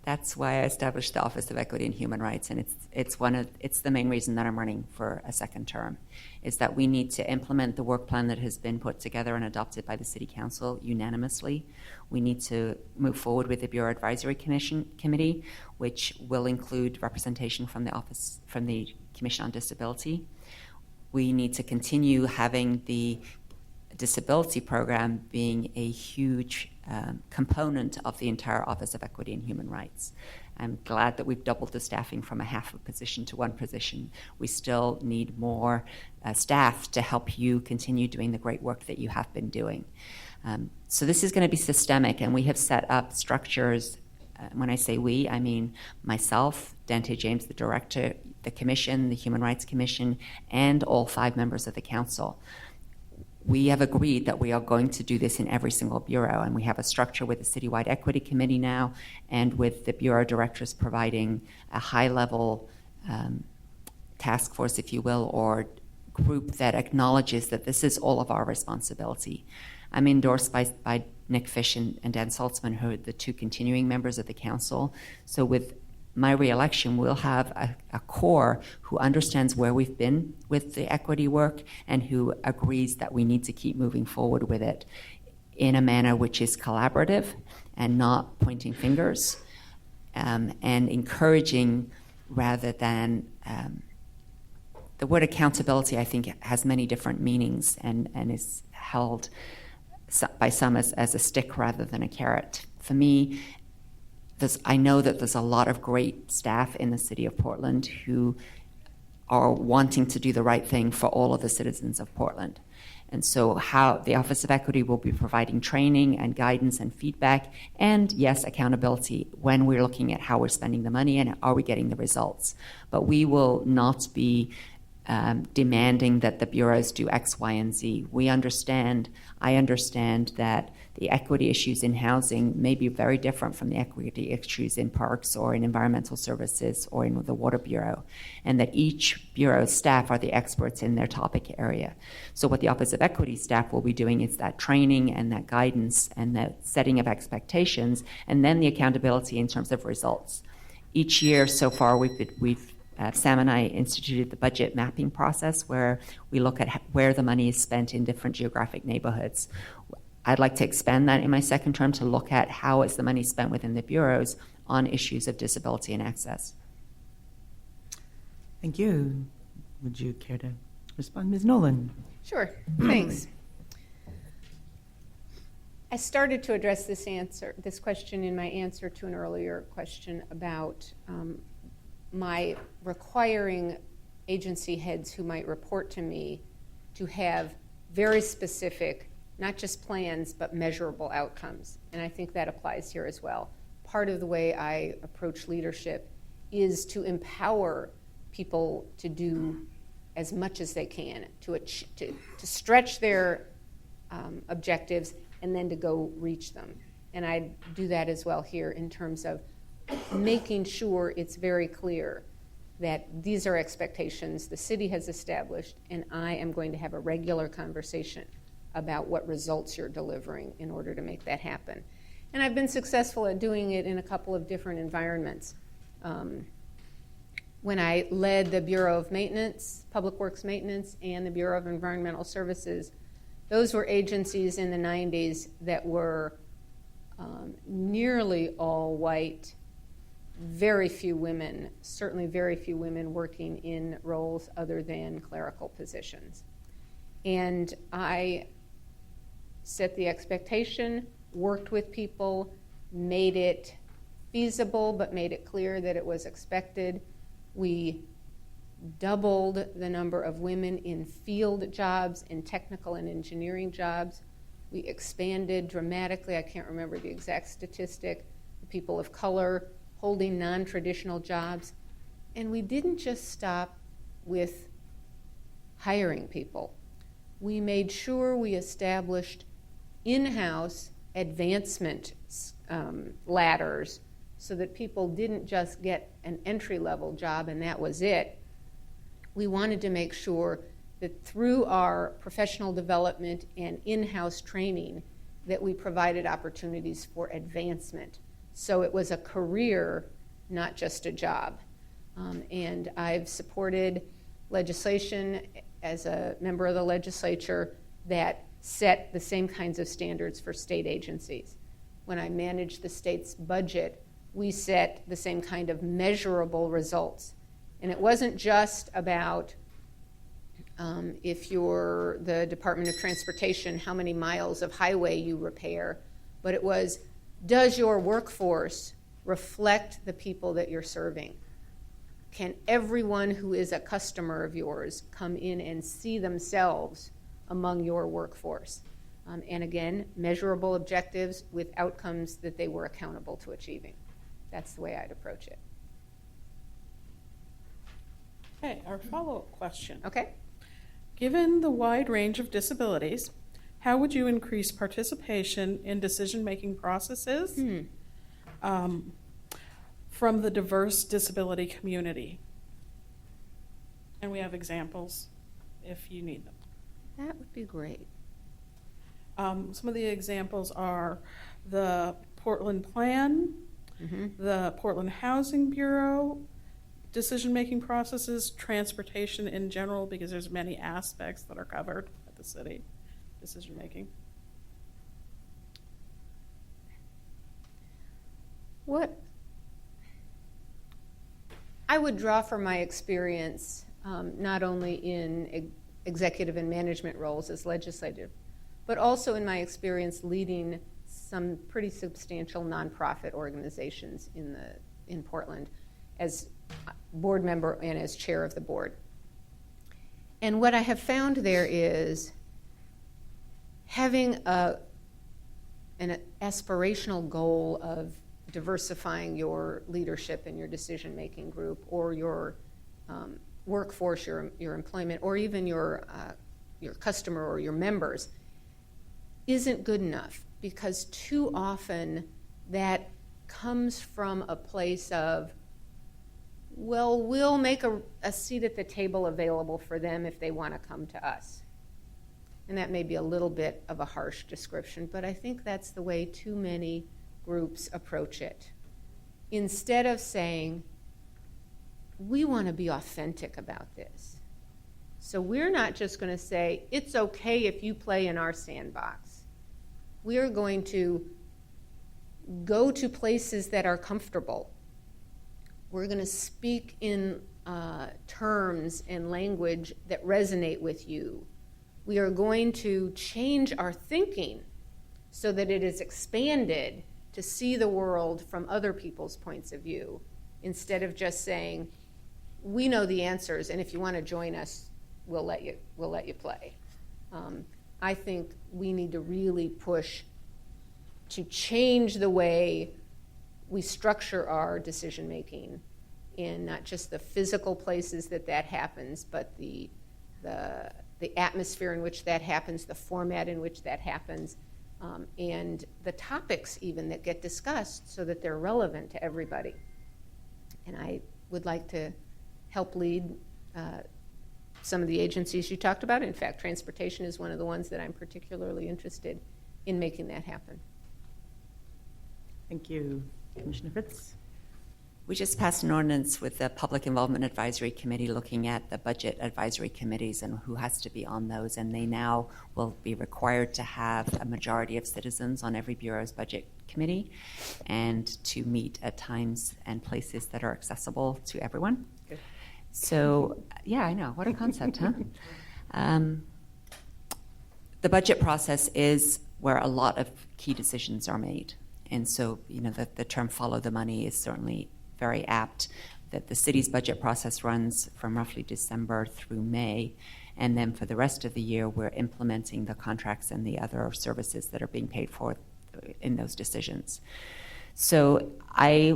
That's why I established the Office of Equity and Human Rights, and it's the main reason that I'm running for a second term, is that we need to implement the work plan that has been put together and adopted by the City Council unanimously. We need to move forward with the Bureau Advisory Committee, which will include representation from the Commission on Disability. We need to continue having the disability program being a huge component of the entire Office of Equity and Human Rights. I'm glad that we've doubled the staffing from a half a position to one position. We still need more staff to help you continue doing the great work that you have been doing. So this is going to be systemic, and we have set up structures. When I say we, I mean myself, Dante James, the director, the Commission, the Human Rights Commission, and all 5 members of the Council. We have agreed that we are going to do this in every single bureau, and we have a structure with the Citywide Equity Committee now, and with the bureau directors providing a high-level task force, if you will, or group that acknowledges that this is all of our responsibility. I'm endorsed by Nick Fish and Dan Saltzman, who are the 2 continuing members of the council. So with my re-election, we'll have a core who understands where we've been with the equity work and who agrees that we need to keep moving forward with it in a manner which is collaborative and not pointing fingers, and encouraging rather than the word accountability, I think, has many different meanings and is held by some as a stick rather than a carrot. For me, I know that there's a lot of great staff in the city of Portland who are wanting to do the right thing for all of the citizens of Portland. And so how the Office of Equity will be providing training and guidance and feedback and, yes, accountability when we're looking at how we're spending the money and are we getting the results. But we will not be demanding that the bureaus do X, Y, and Z. I understand that the equity issues in housing may be very different from the equity issues in parks or in environmental services or in the water bureau, and that each bureau's staff are the experts in their topic area. So what the Office of Equity staff will be doing is that training and that guidance and the setting of expectations, and then the accountability in terms of results. Each year so far, Sam and I instituted the budget mapping process where we look at where the money is spent in different geographic neighborhoods. I'd like to expand that in my second term to look at how is the money spent within the bureaus on issues of disability and access. Thank you. Would you care to respond, Ms. Nolan? Sure, thanks. I started to address this question in my answer to an earlier question about my requiring agency heads who might report to me to have very specific, not just plans, but measurable outcomes. And I think that applies here as well. Part of the way I approach leadership is to empower people to do as much as they can, to stretch their objectives and then to go reach them. And I do that as well here in terms of making sure it's very clear that these are expectations the city has established, and I am going to have a regular conversation about what results you're delivering in order to make that happen. And I've been successful at doing it in a couple of different environments. When I led the Bureau of Maintenance, Public Works Maintenance, and the Bureau of Environmental Services, those were agencies in the 90s that were nearly all white, very few women, certainly very few women working in roles other than clerical positions. And I set the expectation, worked with people, made it feasible, but made it clear that it was expected. We doubled the number of women in field jobs, in technical and engineering jobs. We expanded dramatically, I can't remember the exact statistic, the people of color holding non-traditional jobs. And we didn't just stop with hiring people. We made sure we established in-house advancement ladders so that people didn't just get an entry-level job and that was it. We wanted to make sure that through our professional development and in-house training that we provided opportunities for advancement. So it was a career, not just a job. And I've supported legislation as a member of the legislature that set the same kinds of standards for state agencies. When I managed the state's budget, we set the same kind of measurable results. And it wasn't just about if you're the Department of Transportation, how many miles of highway you repair, but it was, does your workforce reflect the people that you're serving? Can everyone who is a customer of yours come in and see themselves among your workforce? And again, measurable objectives with outcomes that they were accountable to achieving. That's the way I'd approach it. Okay, our follow-up question. Okay? Given the wide range of disabilities, how would you increase participation in decision-making processes from the diverse disability community? And we have examples if you need them. That would be great. Some of the examples are the Portland Plan, the Portland Housing Bureau, decision-making processes, transportation in general, because there's many aspects that are covered at the city, decision-making. What I would draw from my experience, not only in executive and management roles as legislative, but also in my experience leading some pretty substantial nonprofit organizations in Portland as board member and as chair of the board. And what I have found there is having an aspirational goal of diversifying your leadership and your decision-making group or your workforce, your employment, or even your customer or your members isn't good enough, because too often that comes from a place of, well, we'll make a seat at the table available for them if they want to come to us. And that may be a little bit of a harsh description, but I think that's the way too many groups approach it. Instead of saying, we want to be authentic about this. So we're not just going to say, it's okay if you play in our sandbox. We're going to go to places that are comfortable. We're going to speak in terms and language that resonate with you. We are going to change our thinking so that it is expanded to see the world from other people's points of view, instead of just saying, we know the answers, and if you want to join us, we'll let you play. I think we need to really push to change the way we structure our decision making in not just the physical places that happens, but the atmosphere in which that happens, the format in which that happens, and the topics even that get discussed, so that they're relevant to everybody. And I would like to help lead some of the agencies you talked about. In fact, transportation is one of the ones that I'm particularly interested in making that happen. Thank you. Commissioner Fritz? We just passed an ordinance with the Public Involvement Advisory Committee looking at the budget advisory committees and who has to be on those, and they now will be required to have a majority of citizens on every bureau's budget committee and to meet at times and places that are accessible to everyone. Good. So, yeah, I know. What a concept, huh? The budget process is where a lot of key decisions are made. And so, the term follow the money is certainly very apt, that the city's budget process runs from roughly December through May. And then for the rest of the year, we're implementing the contracts and the other services that are being paid for in those decisions. So I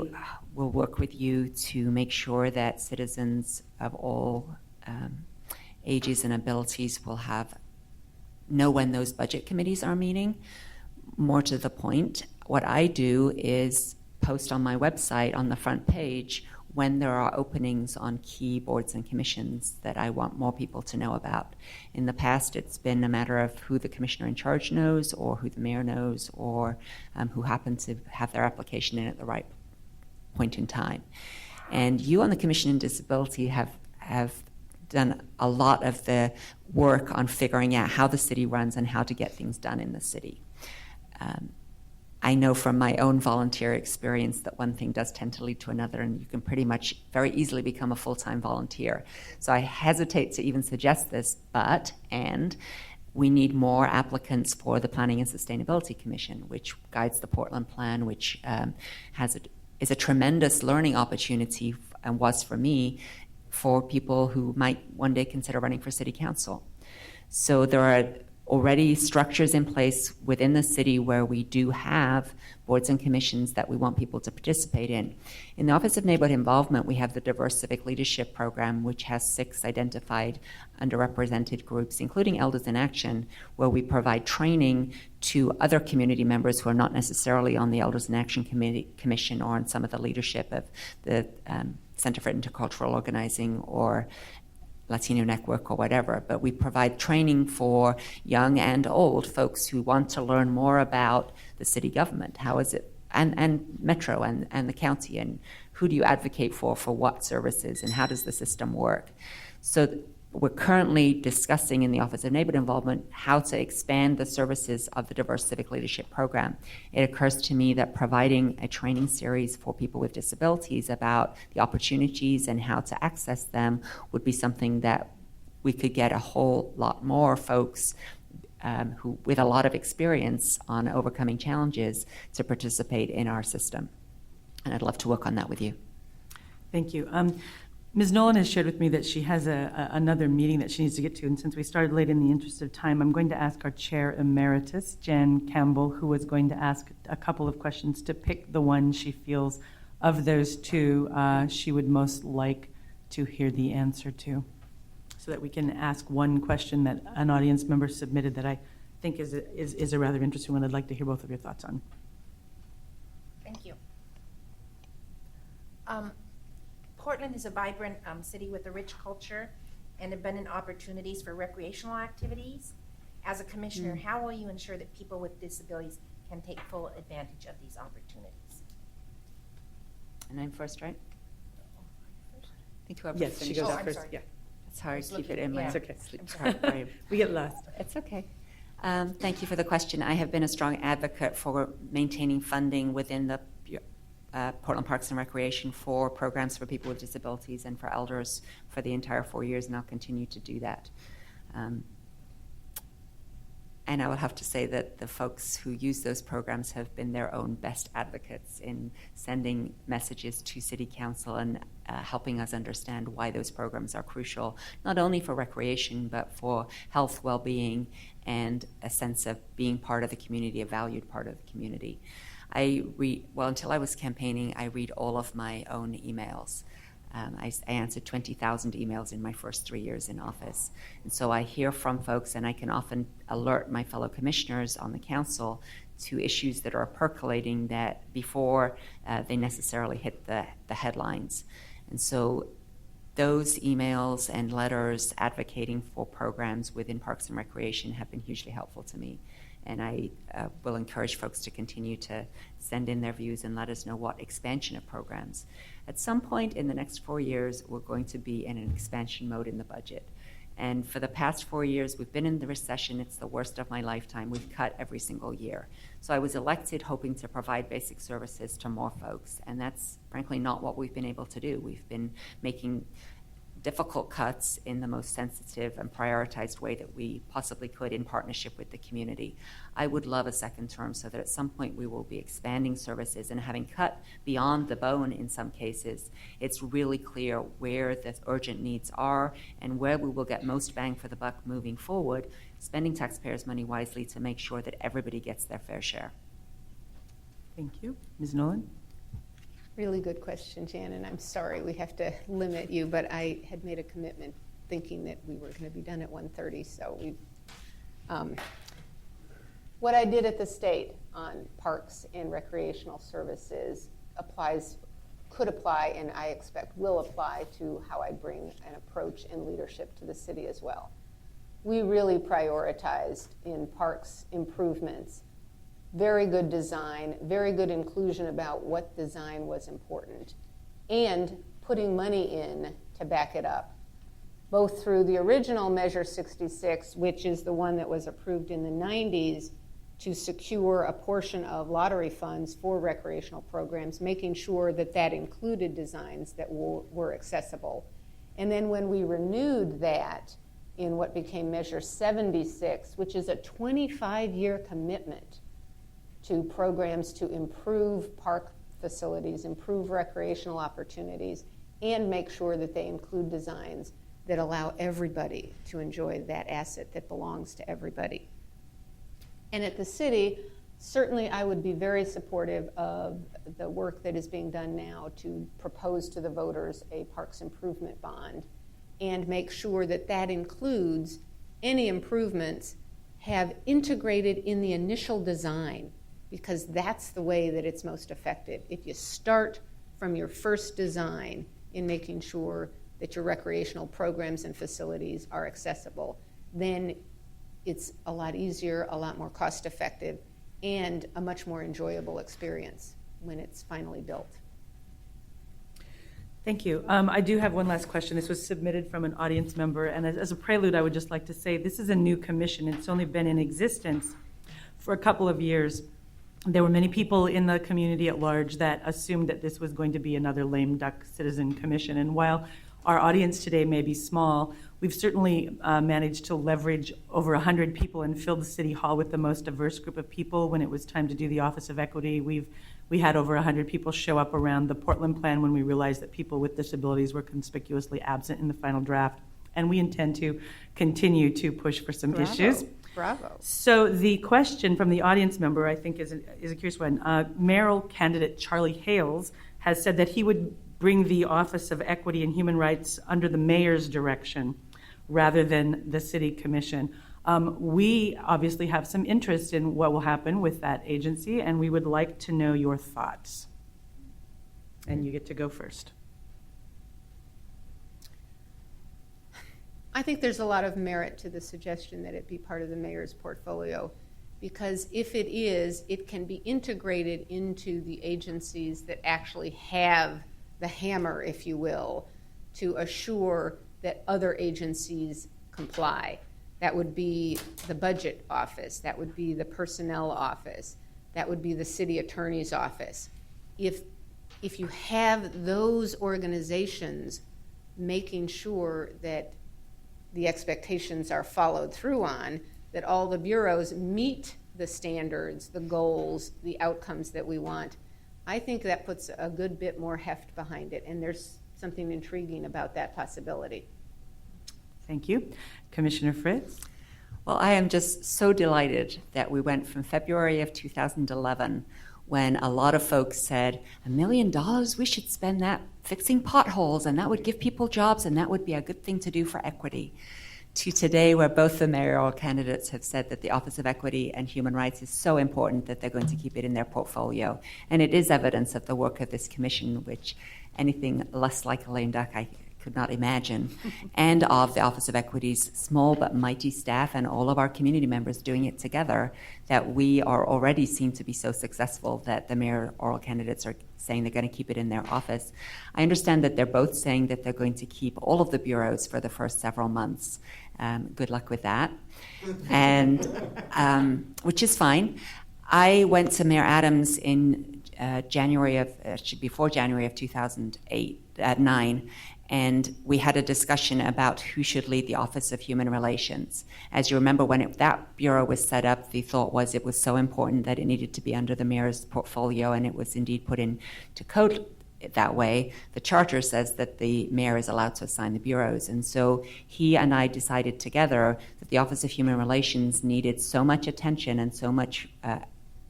will work with you to make sure that citizens of all ages and abilities will know when those budget committees are meeting. More to the point, what I do is post on my website on the front page when there are openings on key boards and commissions that I want more people to know about. In the past, it's been a matter of who the commissioner in charge knows, or who the mayor knows, or who happen to have their application in at the right point in time. And you on the Commission on Disability have done a lot of the work on figuring out how the city runs and how to get things done in the city. I know from my own volunteer experience that one thing does tend to lead to another, and you can pretty much very easily become a full-time volunteer. So I hesitate to even suggest this, and we need more applicants for the Planning and Sustainability Commission, which guides the Portland Plan, which is a tremendous learning opportunity, and was for me, for people who might one day consider running for city council. So there are already structures in place within the city where we do have boards and commissions that we want people to participate in. In the Office of Neighborhood Involvement, we have the Diverse Civic Leadership Program, which has 6 identified underrepresented groups, including Elders in Action, where we provide training to other community members who are not necessarily on the Elders in Action Commission or on some of the leadership of the Center for Intercultural Organizing or Latino Network or whatever, but we provide training for young and old folks who want to learn more about the city government. How is it, and Metro and the county, and who do you advocate for what services, and how does the system work? So we're currently discussing in the Office of Neighborhood Involvement how to expand the services of the Diverse Civic Leadership Program. It occurs to me that providing a training series for people with disabilities about the opportunities and how to access them would be something that we could get a whole lot more folks who with a lot of experience on overcoming challenges to participate in our system. And I'd love to work on that with you. Thank you. Ms. Nolan has shared with me that she has another meeting that she needs to get to, and since we started late, in the interest of time, I'm going to ask our Chair Emeritus, Jen Campbell, who was going to ask a couple of questions, to pick the one she feels of those two she would most like to hear the answer to, so that we can ask one question that an audience member submitted that I think is a rather interesting one. I'd like to hear both of your thoughts on. Thank you. Portland is a vibrant city with a rich culture and abundant opportunities for recreational activities. As a commissioner, how will you ensure that people with disabilities can take full advantage of these opportunities? And I'm first, right? I think whoever Yes, she finished. goes Oh, out I'm first, sorry. yeah. It's hard was to keep it looking- in my yeah. It's okay. sleep brain. We get lost. It's okay. Thank you for the question. I have been a strong advocate for maintaining funding within the Portland Parks and Recreation for programs for people with disabilities and for elders for the entire 4 years, and I'll continue to do that. And I would have to say that the folks who use those programs have been their own best advocates in sending messages to City Council and helping us understand why those programs are crucial, not only for recreation, but for health, well-being, and a sense of being part of the community, a valued part of the community. Until I was campaigning, I read all of my own emails. I answered 20,000 emails in my first 3 years in office. And so I hear from folks, and I can often alert my fellow commissioners on the council to issues that are percolating that before they necessarily hit the headlines. And so those emails and letters advocating for programs within Parks and Recreation have been hugely helpful to me. And I will encourage folks to continue to send in their views and let us know what expansion of programs. At some point in the next 4 years, we're going to be in an expansion mode in the budget. And for the past 4 years, we've been in the recession. It's the worst of my lifetime. We've cut every single year. So I was elected hoping to provide basic services to more folks. And that's frankly not what we've been able to do. We've been making difficult cuts in the most sensitive and prioritized way that we possibly could in partnership with the community. I would love a second term so that at some point we will be expanding services, and having cut beyond the bone in some cases, it's really clear where the urgent needs are and where we will get most bang for the buck moving forward, spending taxpayers' money wisely to make sure that everybody gets their fair share. Thank you. Ms. Nolan? Really good question, Jan, and I'm sorry we have to limit you, but I had made a commitment thinking that we were going to be done at 1:30, so we've what I did at the state on parks and recreational services could apply, and I expect will apply to how I bring an approach and leadership to the city as well. We really prioritized in parks improvements very good design, very good inclusion about what design was important, and putting money in to back it up, both through the original Measure 66, which is the one that was approved in the 90s to secure a portion of lottery funds for recreational programs, making sure that that included designs that were accessible. And then when we renewed that in what became Measure 76, which is a 25-year commitment to programs to improve park facilities, improve recreational opportunities, and make sure that they include designs that allow everybody to enjoy that asset that belongs to everybody. And at the city, certainly I would be very supportive of the work that is being done now to propose to the voters a parks improvement bond and make sure that that includes any improvements have integrated in the initial design, because that's the way that it's most effective. If you start from your first design in making sure that your recreational programs and facilities are accessible, then it's a lot easier, a lot more cost-effective, and a much more enjoyable experience when it's finally built. Thank you. I do have one last question. This was submitted from an audience member, and as a prelude, I would just like to say this is a new commission. It's only been in existence for a couple of years. There were many people in the community at large that assumed that this was going to be another lame duck citizen commission. And while our audience today may be small, we've certainly managed to leverage over 100 people and fill the city hall with the most diverse group of people. When it was time to do the Office of Equity, we had over 100 people show up around the Portland plan when we realized that people with disabilities were conspicuously absent in the final draft. And we intend to continue to push for some issues. Bravo. So the question from the audience member, I think, is a curious one. Mayoral candidate Charlie Hales has said that he would bring the Office of Equity and Human Rights under the mayor's direction rather than the city commission. We obviously have some interest in what will happen with that agency, and we would like to know your thoughts. And you get to go first. I think there's a lot of merit to the suggestion that it be part of the mayor's portfolio, because if it is, it can be integrated into the agencies that actually have the hammer, if you will, to assure that other agencies comply. That would be the budget office, that would be the personnel office, that would be the city attorney's office. If you have those organizations making sure that the expectations are followed through on, that all the bureaus meet the standards, the goals, the outcomes that we want, I think that puts a good bit more heft behind it, and there's something intriguing about that possibility. Thank you. Commissioner Fritz? Well, I am just so delighted that we went from February of 2011, when a lot of folks said, $1 million, we should spend that fixing potholes, and that would give people jobs, and that would be a good thing to do for equity, to today where both the mayoral candidates have said that the Office of Equity and Human Rights is so important that they're going to keep it in their portfolio. And it is evidence of the work of this commission, which anything less like a lame duck I could not imagine, and of the Office of Equity's small but mighty staff and all of our community members doing it together, that we are already seen to be so successful that the mayoral candidates are saying they're going to keep it in their office. I understand that they're both saying that they're going to keep all of the bureaus for the first several months. Good luck with that. And which is fine. I went to Mayor Adams in before January of 2009, and we had a discussion about who should lead the Office of Human Relations. As you remember, when that bureau was set up, the thought was it was so important that it needed to be under the mayor's portfolio, and it was indeed put into code that way. The charter says that the mayor is allowed to assign the bureaus, and so he and I decided together that the Office of Human Relations needed so much attention and so much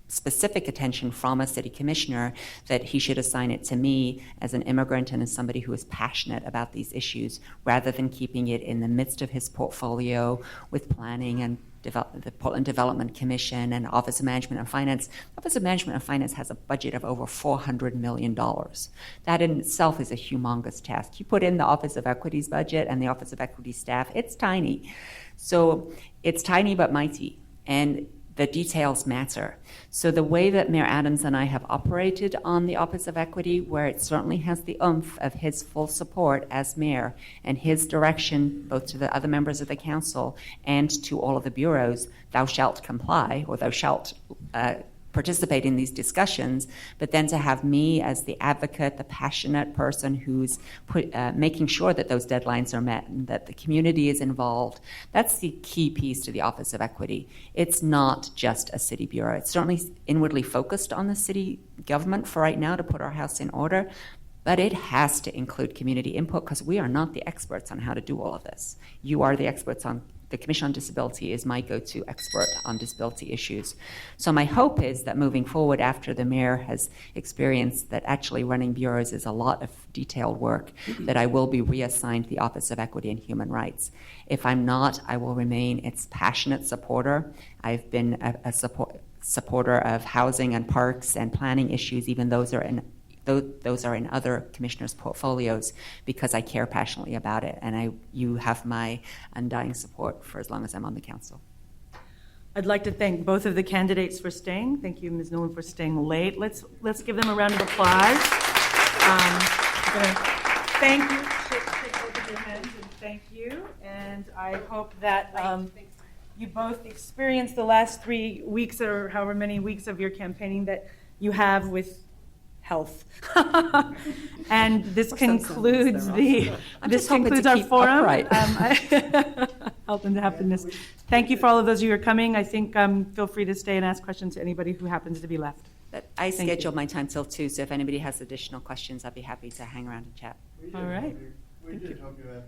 specific attention from a city commissioner that he should assign it to me as an immigrant and as somebody who is passionate about these issues, rather than keeping it in the midst of his portfolio with planning and the Portland Development Commission and Office of Management and Finance. Office of Management and Finance has a budget of over $400 million. That in itself is a humongous task. You put in the Office of Equity's budget and the Office of Equity staff, it's tiny. So it's tiny but mighty, and the details matter. So the way that Mayor Adams and I have operated on the Office of Equity, where it certainly has the oomph of his full support as mayor and his direction both to the other members of the council and to all of the bureaus, thou shalt comply, or thou shalt participate in these discussions, but then to have me as the advocate, the passionate person who's making sure that those deadlines are met and that the community is involved. That's the key piece to the Office of Equity. It's not just a city bureau. It's certainly inwardly focused on the city government for right now to put our house in order, but it has to include community input, because we are not the experts on how to do all of this. You are the experts on the Commission on Disability is my go-to expert on disability issues. So my hope is that moving forward, after the mayor has experienced that actually running bureaus is a lot of detailed work, that I will be reassigned the Office of Equity and Human Rights. If I'm not, I will remain its passionate supporter. I've been a supporter of housing and parks and planning issues, even those are in other commissioners' portfolios, because I care passionately about it, and you have my undying support for as long as I'm on the council. I'd like to thank both of the candidates for staying. Thank you, Ms. Nolan, for staying late. Let's give them a round of applause. I'm going to thank you. Shake both of your hands and thank you. And I hope that you both experienced the last 3 weeks or however many weeks of your campaigning that you have with health. And this concludes our forum. Health and happiness. Thank you for all of those who are coming. I think feel free to stay and ask questions to anybody who happens to be left. But I scheduled my time till 2, so if anybody has additional questions, I'd be happy to hang around and chat. All right. We did hope you had